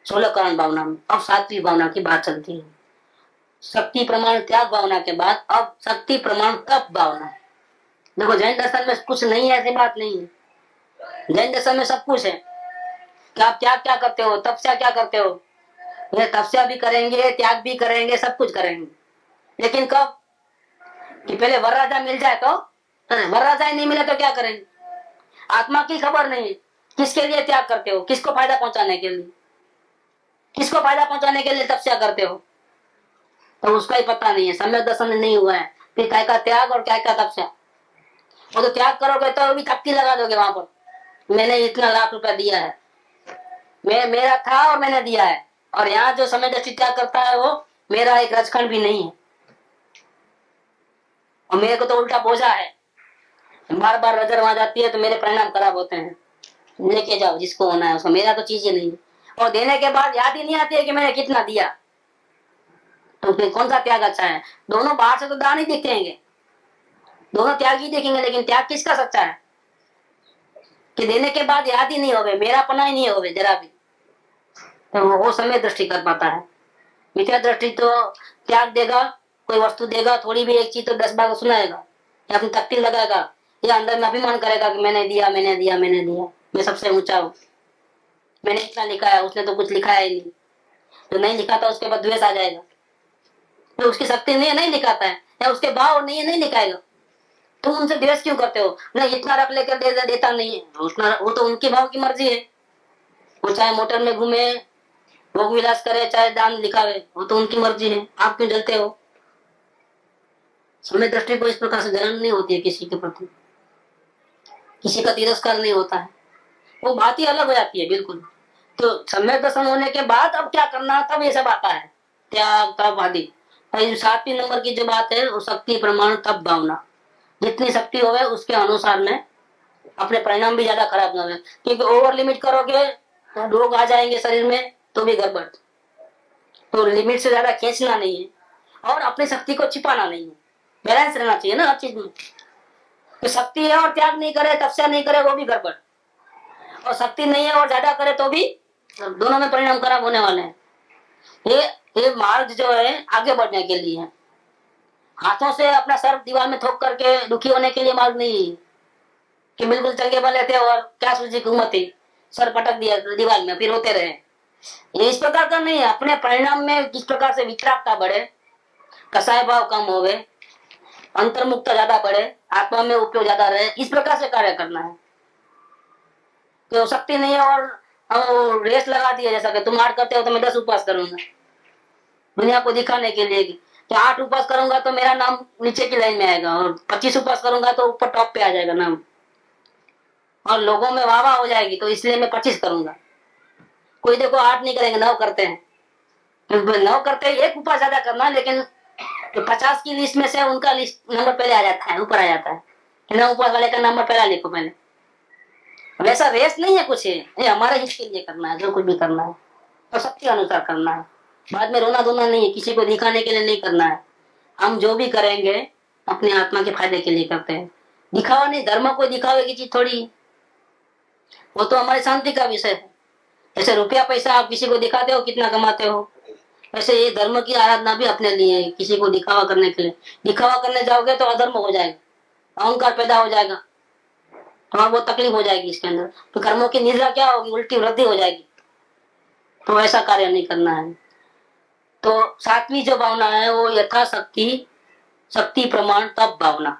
16 कारण भावना में। अब 7वीं भावना की बात चलती है। शक्ति प्रमाण त्याग भावना के बाद अब शक्ति प्रमाण तप भावना। देखो जैन दर्शन में कुछ नहीं है, ऐसी बात नहीं है। जैन दर्शन में सब कुछ है कि आप त्याग क्या करते हो, तपस्या क्या करते हो। ये तपस्या भी करेंगे, त्याग भी करेंगे, सब कुछ करेंगे, लेकिन कब? कि पहले वर राजा मिल जाए तो। वर राजा ही नहीं मिले तो क्या करेंगे? आत्मा की खबर नहीं, किसके लिए त्याग करते हो? किसको फायदा पहुंचाने के लिए? किसको फायदा पहुंचाने के लिए तपस्या करते हो? तो उसका ही पता नहीं है, सम्यक दर्शन नहीं हुआ है। फिर क्या का त्याग और क्या का तपस्या। वो तो त्याग करोगे तो भी थपकी लगा दोगे वहां पर, मैंने इतना लाख रुपया दिया है, मेरा था और मैंने दिया है। और यहाँ जो समय दृष्टि त्याग करता है वो मेरा एक रजखंड भी नहीं है, और मेरे को तो उल्टा बोझा है। बार बार नजर वहां जाती है तो मेरे परिणाम खराब होते हैं। लेके जाओ जिसको होना है उसको, मेरा तो चीज ही नहीं है। और देने के बाद याद ही नहीं आती है कि मैंने कितना दिया, तो फिर कौन सा त्याग अच्छा है? दोनों बाहर से तो दान ही दिखेंगे, दोनों त्याग ही देखेंगे, लेकिन त्याग किसका सच्चा है? कि देने के बाद याद ही नहीं होवे, मेरा पना ही नहीं होवे जरा भी, तो वो समय दृष्टि कर पाता है। मिथ्या दृष्टि तो त्याग देगा, कोई वस्तु देगा, थोड़ी भी एक चीज तो 10 बार सुनाएगा, या अपनी तख्ती लगाएगा, या अंदर में अभिमान करेगा कि मैंने दिया, मैंने दिया, मैंने दिया, मैं सबसे ऊंचा हूँ, मैंने इतना लिखा है, उसने तो कुछ लिखा है ही नहीं। तो नहीं लिखा था उसके बाद द्वेष आ जाएगा, तो उसकी शक्ति नहीं है, नहीं लिखाता है, या उसके भाव नहीं है, नहीं लिखाएगा। तुम उनसे द्वेष क्यों करते हो? नहीं इतना रख लेकर देता नहीं है, वो तो उनके भाव की मर्जी है। वो चाहे मोटर में घूमे, भोग विलास करे, चाहे दान लिखावे, वो तो उनकी मर्जी है। आप क्यों जलते हो? समय दृष्टि को इस प्रकार से जलन नहीं होती है किसी के प्रति, किसी का तिरस्कार नहीं होता है, वो बात ही अलग हो जाती है बिल्कुल। तो सम्यक दर्शन होने के बाद अब क्या करना, तब ये सब आता है, त्याग तप आदि। 7वीं नंबर की जो बात है वो शक्ति प्रमाण तप भावना। जितनी शक्ति होवे उसके अनुसार में अपने परिणाम भी ज्यादा खराब ना हो, क्योंकि ओवर लिमिट करोगे तो रोग आ जाएंगे शरीर में, तो भी गड़बड़। तो लिमिट से ज्यादा खींचना नहीं है, और अपनी शक्ति को छिपाना नहीं है, बैलेंस रहना चाहिए ना हर चीज में। तो शक्ति है और त्याग नहीं करे, तपस्या नहीं करे, वो भी गड़बड़। और शक्ति नहीं है और ज्यादा करे तो भी दोनों में परिणाम खराब होने वाले हैं। ये मार्ग जो है आगे बढ़ने के लिए है। हाथों से अपना सर दीवार में ठोक करके दुखी होने के लिए मार्ग नहीं है कि बिल्कुल चंगे भले थे और क्या सूझी घूमती, सर पटक दिया दीवार में, फिर रोते रहे। ये इस प्रकार का नहीं है, अपने परिणाम में किस प्रकार से वितरागता बढ़े, कसाय भाव कम हो गए, अंतर्मुक्ता ज्यादा बढ़े, आत्मा में उपयोग ज्यादा रहे, इस प्रकार से कार्य करना है। तो शक्ति नहीं है और रेस लगा दिया, जैसा कि तुम 8 करते हो तो मैं 10 उपवास करूंगा दुनिया को दिखाने के लिए कि 8 उपवास करूंगा तो मेरा नाम नीचे की लाइन में आएगा, और 25 उपवास करूंगा तो ऊपर टॉप पे आ जाएगा नाम, और लोगों में वाह वाह हो जाएगी, तो इसलिए मैं 25 करूंगा। कोई देखो 8 नहीं करेंगे, 9 करते हैं, 9 करते हैं, एक उपवास ज्यादा करना, लेकिन तो 50 की लिस्ट में से उनका लिस्ट नंबर पहले आ जाता है, ऊपर आ जाता है, 9 उपवास वाले का नंबर पहला लिखो पहले। वैसा रेस नहीं है कुछ, ये हमारे हित के लिए करना है, जो कुछ भी करना है तो शक्ति अनुसार करना है। बाद में रोना धोना नहीं है, किसी को दिखाने के लिए नहीं करना है। हम जो भी करेंगे अपने आत्मा के फायदे के लिए करते हैं, दिखावा नहीं। धर्म को दिखावे की चीज थोड़ी, वो तो हमारी शांति का विषय है। जैसे रुपया पैसा आप किसी को दिखाते हो कितना कमाते हो, वैसे ये धर्म की आराधना भी अपने लिए है, किसी को दिखावा करने के लिए। दिखावा करने जाओगे तो अधर्म हो जाएगा, अहंकार पैदा हो जाएगा, तो वो तकलीफ हो जाएगी इसके अंदर, तो कर्मों की निद्रा क्या होगी, उल्टी वृद्धि हो जाएगी। तो ऐसा कार्य नहीं करना है। तो 7वीं जो भावना है वो यथाशक्ति, शक्ति प्रमाण तप भावना।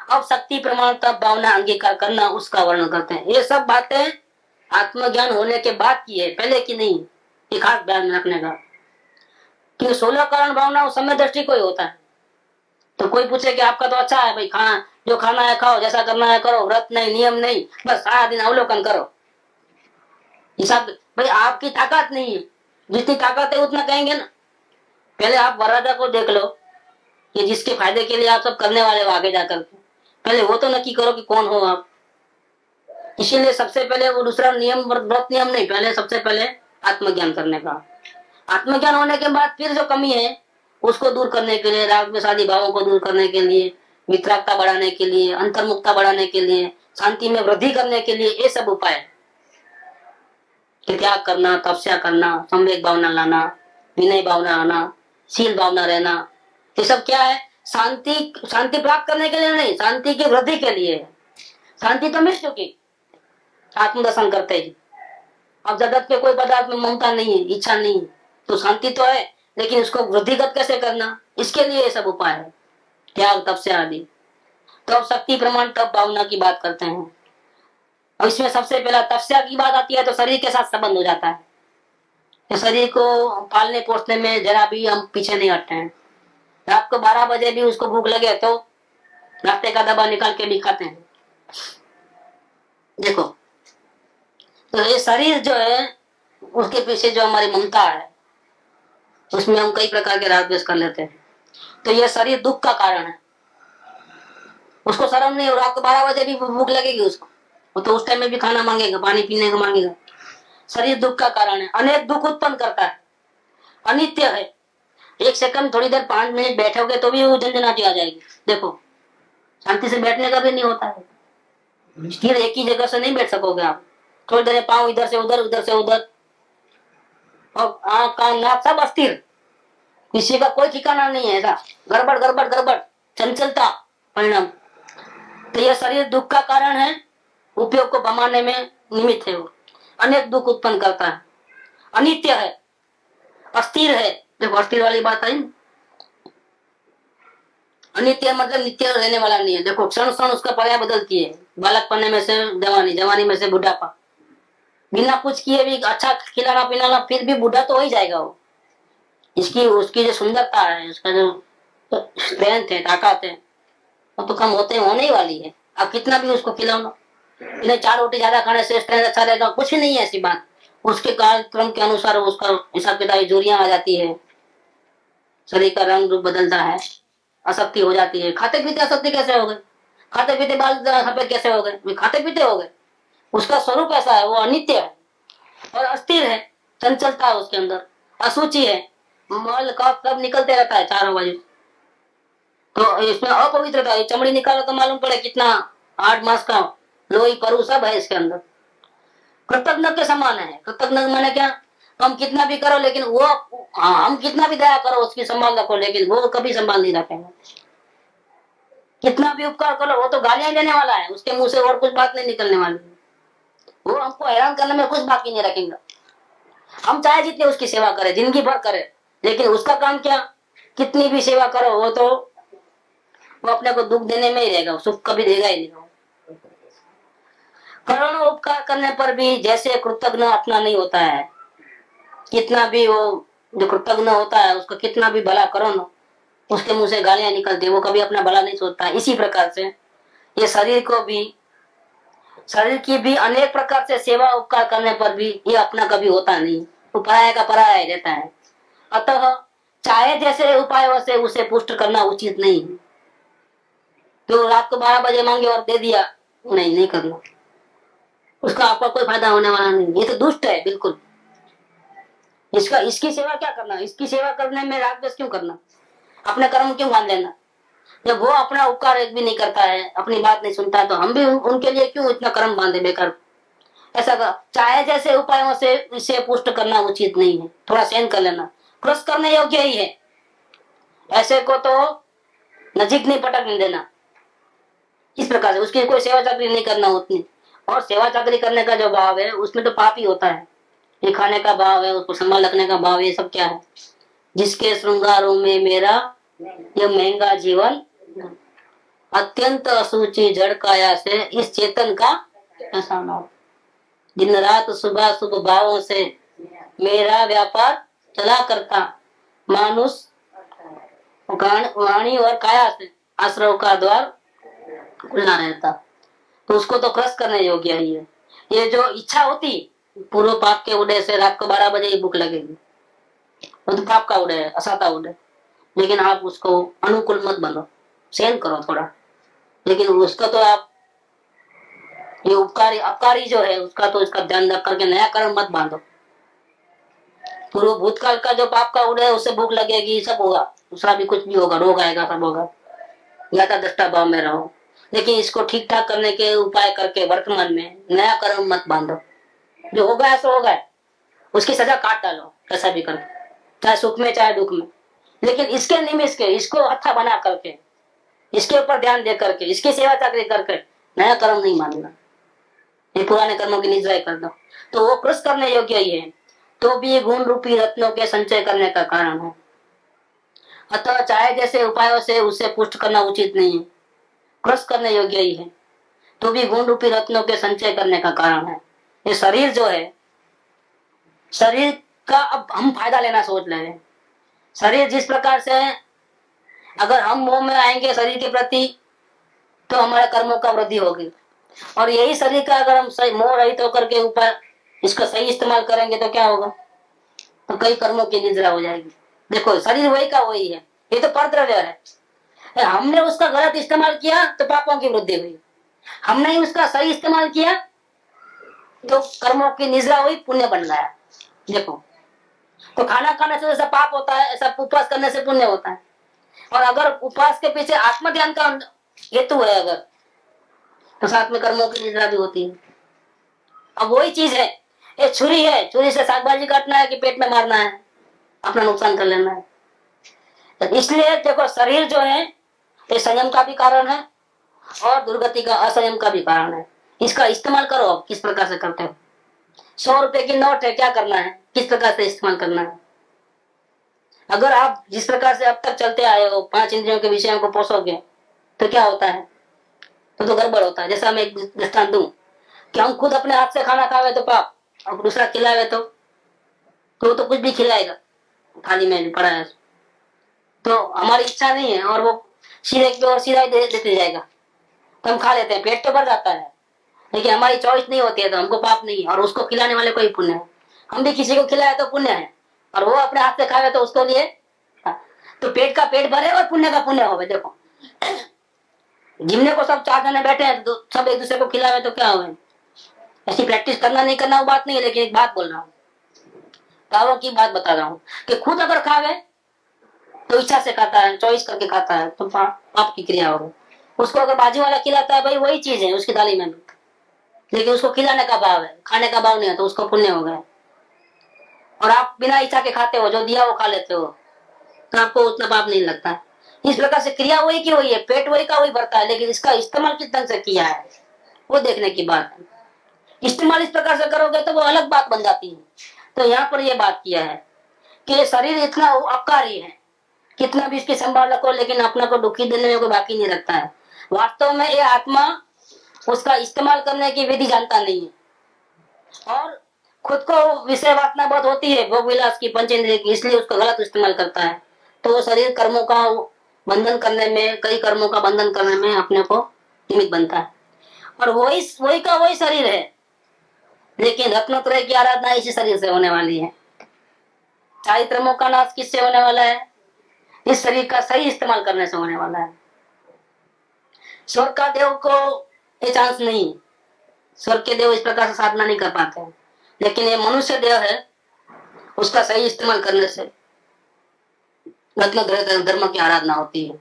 अब शक्ति प्रमाण तप भावना अंगीकार करना, उसका वर्णन करते हैं। ये सब बातें आत्मज्ञान होने के बाद की है, पहले की नहीं। ये खास ध्यान में रखने का, क्योंकि 16 कारण भावना उस समय दृष्टि को ही होता है। तो कोई पूछे कि आपका तो अच्छा है भाई, खाना जो खाना है खाओ, जैसा करना है करो, व्रत नहीं नियम नहीं, बस सारा दिन अवलोकन करो, हिसाब। भाई आपकी ताकत नहीं है, जितनी ताकत है उतना कहेंगे ना। पहले आप वरराजा को देख लो कि जिसके फायदे के लिए आप सब करने वाले हो, आगे जाकर पहले वो तो नक्की करो कि कौन हो आप। इसीलिए सबसे पहले वो दूसरा नियम, व्रत नियम नहीं, पहले सबसे पहले आत्मज्ञान करने का। आत्मज्ञान होने के बाद फिर जो कमी है उसको दूर करने के लिए, राग द्वेष आदि भावों को दूर करने के लिए, वितरागता बढ़ाने के लिए, अंतर्मुक्ता बढ़ाने के लिए, शांति में वृद्धि करने के लिए, ये सब उपाय कि त्याग करना, तपस्या करना, संवेग भावना लाना, विनय भावना आना, शील भावना रहना, ये सब क्या है? शांति, शांति प्राप्त करने के लिए नहीं, शांति की वृद्धि के लिए है। शांति तो मिल चुकी आत्मदर्शन करते ही। अब जगत के कोई पदार्थ में ममता नहीं है, इच्छा नहीं है, तो शांति तो है, लेकिन उसको वृद्धिगत कैसे करना, इसके लिए ये सब उपाय है, त्याग तपस्या आदि। तो अब शक्ति प्रमाण तप भावना की बात करते हैं। और इसमें सबसे पहला तपस्या की बात आती है तो शरीर के साथ संबंध हो जाता है। तो शरीर को पालने पोषने में जरा भी हम पीछे नहीं हटते हैं। रात को 12 बजे भी उसको भूख लगे तो नाश्ते का डब्बा निकाल के भी खाते हैं। देखो, तो ये शरीर जो है उसके पीछे जो हमारी ममता है, उसमें हम कई प्रकार के राग द्वेष कर लेते हैं। तो यह शरीर दुख का कारण है। उसको शर्म नहीं हो, रात को 12 बजे भी भूख लगेगी उसको, वो तो उस टाइम में भी खाना मांगेगा, पानी पीने को मांगेगा। शरीर दुख का कारण है, अनेक दुख उत्पन्न करता है, अनित्य है। 1 सेकंड थोड़ी देर 5 मिनट बैठोगे तो भी वो झंझनाटी आ जाएगी। देखो, शांति से बैठने का भी नहीं होता है, स्थिर एक ही जगह से नहीं बैठ सकोगे आप। थोड़ी देर पाँव इधर से उधर, उधर से उधर, और आँख कान नाक सब अस्थिर, किसी का कोई ठिकाना नहीं है। ऐसा गड़बड़ गड़बड़ गड़बड़, चंचलता परिणाम। तो यह शरीर दुख का कारण है, उपयोग को बमाने में निमित्त है। वो अनेक दुख उत्पन्न करता है, अनित्य है, अस्थिर है। देखो, अस्थिर वाली बात आई। अनित्य मतलब नित्य रहने वाला नहीं है। देखो, क्षण क्षण उसका पर्याय बदलती है। बालक पन्ने में से जवानी, जवानी में से बुढ़ापा, बिना कुछ किए भी अच्छा खिलाना पिलाना, फिर भी बूढ़ा तो हो ही जाएगा वो। इसकी उसकी जो सुंदरता है, उसका जो स्ट्रेंथ है, ताकत है, वो तो कम होने ही वाली है। अब कितना भी उसको खिलाओ, इन्हें 4 रोटी ज्यादा खाने से स्ट्रेंथ अच्छा रहेगा, कुछ नहीं है ऐसी बात। उसके कार्यक्रम के अनुसार उसका हिसाब किताब जोरियां आ जाती है, शरीर का रंग रूप बदलता है, आसक्ति हो जाती है। खाते पीते आसक्ति कैसे हो गए? खाते पीते बाल सफेद कैसे हो गए? खाते पीते हो गए। उसका स्वरूप ऐसा है, वो अनित्य है और अस्थिर है, चंचलता है उसके अंदर, असूचि है, मल कफ सब निकलते रहता है चारों बाजू। तो इसमें अपवित्रता है, चमड़ी निकालो तो मालूम पड़े कितना 8 मास का लोही परु सब है इसके अंदर। कृतज्ञ के समान है। कृतज्ञ माने क्या? हम कितना भी करो, लेकिन वो हम कितना भी दया करो, उसकी संभाल रखो, लेकिन वो कभी संभाल नहीं रखेगा। कितना भी उपकार करो, वो तो गालियां देने वाला है, उसके मुंह से और कुछ बात नहीं निकलने वाली। वो हमको हैरान करने में कुछ बाकी नहीं रखेगा। हम चाहे जितनी उसकी सेवा करें, जिंदगी भर करें, लेकिन उसका काम क्या, कितनी भी सेवा करो वो अपने को दुख देने में ही रहेगा, सुख कभी देगा ही नहीं। करोड़ों उपकार करने पर भी जैसे कृतज्ञ अपना नहीं होता है, कितना भी वो जो कृतज्ञ होता है उसको कितना भी भला करो ना, उसके मुंह से गालियां निकलती, वो कभी अपना भला नहीं सोचता। इसी प्रकार से ये शरीर की भी अनेक प्रकार से सेवा उपकार करने पर भी ये अपना कभी होता नहीं, वो पराया का पराया ही रहता है। अतः चाहे जैसे उपायों से उसे पुष्ट करना उचित नहीं। तो रात को 12 बजे मांगे और दे दिया, नहीं करना, उसका आपका कोई फायदा होने वाला नहीं। ये तो दुष्ट है बिल्कुल। इसकी सेवा क्या करना, इसकी सेवा करने में राग द्वेष क्यों करना, अपने कर्म क्यों बांध लेना। जब वो अपना उपकार एक भी नहीं करता है, अपनी बात नहीं सुनता है, तो हम भी उनके लिए क्यों इतना कर्म बांधे बेकार। ऐसा चाहे जैसे उपायों से इसे पुष्ट करना उचित नहीं है, थोड़ा सहन कर लेना, क्रस करने योग्य ही है। ऐसे को तो नजीक नहीं पटकने देना। इस प्रकार से उसकी कोई सेवा चाकरी नहीं करना उतनी। और सेवा चाकरी करने का जो भाव है उसमें तो पाप ही होता है। ये खाने का भाव है, उसको संभाल रखने का भाव, ये सब क्या है। जिसके श्रृंगारों में मेरा ये महंगा जीवन, अत्यंत असुचि जड़ काया से इस चेतन का ऐसा नाम। दिन रात सुबह शुभ भावों से मेरा व्यापार चला करता, मानुष वाणी और काया से आश्रव का द्वार खुला रहता। तो उसको तो क्रस करने योग्य ही है। ये जो इच्छा होती पूर्व पाप के उदय से रात को 12 बजे ही भूख लगेगी, वो तो पाप का उदय है, असाता उदय। लेकिन आप उसको अनुकूल मत बनो, सहन करो थोड़ा, लेकिन उसका तो आप ये अपकारी जो है उसका तो इसका ध्यान रख करके नया कर्म मत बांधो। पूर्व भूतकाल का जो पाप का उदय है उससे भूख लगेगी, सब होगा, दूसरा भी कुछ भी होगा, रोग आएगा, सब होगा। ज्यादा दृष्टा भाव में रहो, लेकिन इसको ठीक ठाक करने के उपाय करके वर्तमान में नया कर्म मत बांधो। जो हो गया सो हो गया, उसकी सजा काट डालो कैसा भी करके, चाहे सुख में चाहे दुख में। लेकिन इसके निमित्त के इसको अच्छा बना करके, इसके ऊपर ध्यान दे करके, इसकी सेवा चाकरी करके नया कर्म नहीं मानना। ये पुराने कर्मों की निजराई कर दो, तो वो कृष करने योग्य ही है, तो भी गुण रूपी रत्नों के संचय करने का कारण है। अतः चाहे जैसे उपायों से उसे पुष्ट करना उचित नहीं है, कृष करने योग्य ही है, तो भी गुण रूपी रत्नों के संचय करने का कारण है। ये शरीर जो है, शरीर का अब हम फायदा लेना सोच रहे हैं। शरीर जिस प्रकार से अगर हम मोह में आएंगे शरीर के प्रति, तो हमारे कर्मों का वृद्धि होगी। और यही शरीर का अगर हम सही मोह रहित होकर के ऊपर इसका सही इस्तेमाल करेंगे तो क्या होगा, तो कई कर्मों की निद्रा हो जाएगी। देखो शरीर वही का वही है, ये तो परद्रव्य है। हमने उसका गलत इस्तेमाल किया तो पापों की वृद्धि हुई, हमने उसका सही इस्तेमाल किया तो कर्मों की निद्रा हुई, पुण्य बन गया। देखो तो खाना खाने से जैसा पाप होता है, ऐसा उपवास करने से पुण्य होता है। और अगर उपवास के पीछे आत्म ध्यान का हेतु है अगर, तो साथ में कर्मों की निद्रा भी होती है। अब वही चीज है, ये छुरी है, छुरी से शाकभाजी काटना है कि पेट में मारना है, अपना नुकसान कर लेना है। तो इसलिए देखो शरीर जो है ये संयम का भी कारण है और दुर्गति का असंयम का भी कारण है। इसका इस्तेमाल करो, किस प्रकार से करते हो। 100 रुपए की नोट है, क्या करना है, किस प्रकार से इस्तेमाल करना है। अगर आप जिस प्रकार से अब तक चलते आए हो, 5 इंद्रियों के विषयों को पोसोगे तो क्या होता है, तो गड़बड़ होता है। जैसा मैं एक दृष्टांत दूं कि हम खुद अपने हाथ से खाना खावे तो पाप, और दूसरा खिलावे तो वो तो कुछ भी खिलाएगा, थाली में पड़ा है तो हमारी इच्छा नहीं है और वो सीधे की ओर सीधा ही देते जाएगा, तो हम खा लेते हैं, पेट तो भर जाता है, लेकिन हमारी चॉइस नहीं होती है तो हमको पाप नहीं है, और उसको खिलाने वाले को ही पुण्य है। हम भी किसी को खिलाए तो पुण्य है, और वो अपने हाथ से खावे तो उसको लिए तो पेट का पेट भरे और पुण्य का पुण्य हो। देखो जिमने को सब 4 जने बैठे हैं, सब एक दूसरे को खिलावे तो क्या हो। ऐसी प्रैक्टिस करना नहीं करना वो बात नहीं है, लेकिन एक बात बोल रहा हूँ, कारों की बात बता रहा हूँ कि खुद अगर खावे तो इच्छा से खाता है, चॉइस करके खाता है, तो पाप की क्रिया होगी। उसको अगर बाजू वाला खिलाता है, भाई वही चीज है उसकी थाली में भी, लेकिन उसको खिलाने का भाव है, खाने का भाव नहीं है, तो उसको पुण्य हो गया। और आप बिना इच्छा के खाते हो, जो दिया वो खा लेते हो, तो आपको उतना पाप नहीं लगता। इस प्रकार से क्रिया वही की वही है, पेट वही का वही भरता है, लेकिन इसका इस्तेमाल किस ढंग से किया है वो देखने की बात है। इस्तेमाल इस प्रकार से करोगे तो वो अलग बात बन जाती है, तो यहाँ पर ये बात किया है कि ये शरीर इतना अकारी है, कितना भी इसकी संभाल रखो लेकिन अपने को दुखी देने में कोई बाकी नहीं रखता है। वास्तव में ये आत्मा उसका इस्तेमाल करने की विधि जानता नहीं है और खुद को विषय वासना बहुत होती है भोग विलास की, पंचेंद्रिय की, इसलिए उसका गलत इस्तेमाल करता है। तो वो शरीर कर्मों का बंधन करने में, कई कर्मों का बंधन करने में अपने को निमित्त बनता है। और वही का वही शरीर है, लेकिन रत्नत्रय की आराधना इसी शरीर से होने वाली है। चारित्रमों का नाश किससे होने वाला है? इस शरीर का सही इस्तेमाल करने से होने वाला है। स्वर्ग का देव को ये चांस नहीं, स्वर्ग के देव इस प्रकार से साधना नहीं कर पाते हैं, लेकिन ये मनुष्य देव है, उसका सही इस्तेमाल करने से रत्नत्रय धर्म की आराधना होती है।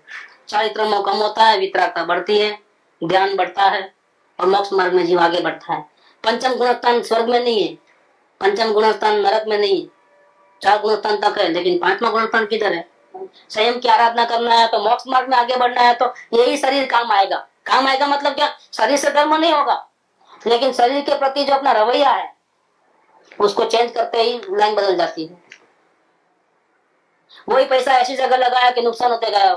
चारित्रमों कम होता है, वितरागता बढ़ती है, ज्ञान बढ़ता है और मोक्ष मार्ग में जीव आगे बढ़ता है। पंचम गुणस्थान स्वर्ग में नहीं है, पंचम गुणस्थान नरक में नहीं है, 4 गुणस्थान तक है, लेकिन 5वां गुणस्थान किधर है? संयम की आराधना करना है तो मोक्ष मार्ग में आगे बढ़ना है तो यही शरीर काम आएगा। काम आएगा मतलब क्या? शरीर से धर्म नहीं होगा, लेकिन शरीर के प्रति जो अपना रवैया है उसको चेंज करते ही लाइन बदल जाती है। वही पैसा ऐसी जगह लगाया कि नुकसान होते गया,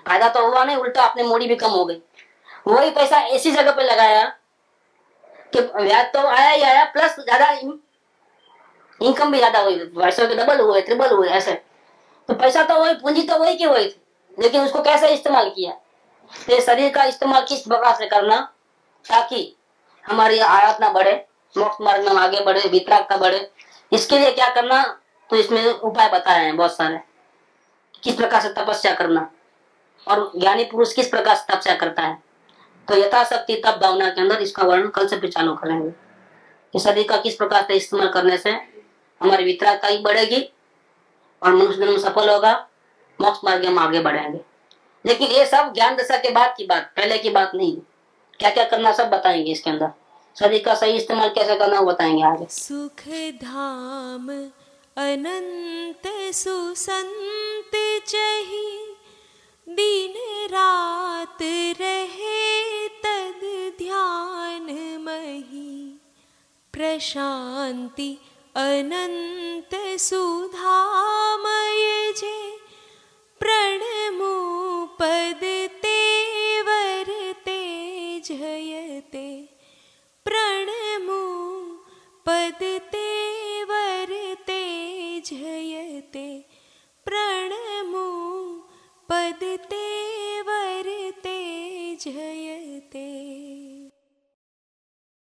फायदा तो हुआ नहीं, उल्टा अपनी मूड़ी भी कम हो गई। वही पैसा ऐसी जगह पे लगाया कि ब्याज तो आया ही आया, प्लस ज्यादा इनकम भी ज्यादा हुई, पैसों के डबल हुए, ट्रिपल हुए ऐसे। तो पैसा तो वही, पूंजी तो वही की वही थी, लेकिन उसको कैसे इस्तेमाल किया। तो शरीर का इस्तेमाल किस प्रकार से करना ताकि हमारी आराधना बढ़े, मोक्ष मार्ग में आगे बढ़े, वितरागता बढ़े, इसके लिए क्या करना, तो इसमें उपाय बताए हैं बहुत सारे। किस प्रकार से तपस्या करना और ज्ञानी पुरुष किस प्रकार से तपस्या करता है, तो यथाशक्ति तप भावना के अंदर इसका वर्णन कल से फिर चालू करेंगे कि शरीर का किस प्रकार से इस्तेमाल करने से हमारी वितरागता ही बढ़ेगी और मनुष्य जन्म सफल होगा, मोक्ष मार्ग में आगे बढ़ेंगे। लेकिन ये सब ज्ञान दशा के बाद की बात, पहले की बात नहीं। क्या क्या करना सब बताएंगे इसके अंदर, शरीर का सही इस्तेमाल कैसे करना वो बताएंगे आगे। सुख धाम अनंत सुसंत चही, दिन रात रहे तद ध्यान मही, प्रशांति अनंत सुधामय जे,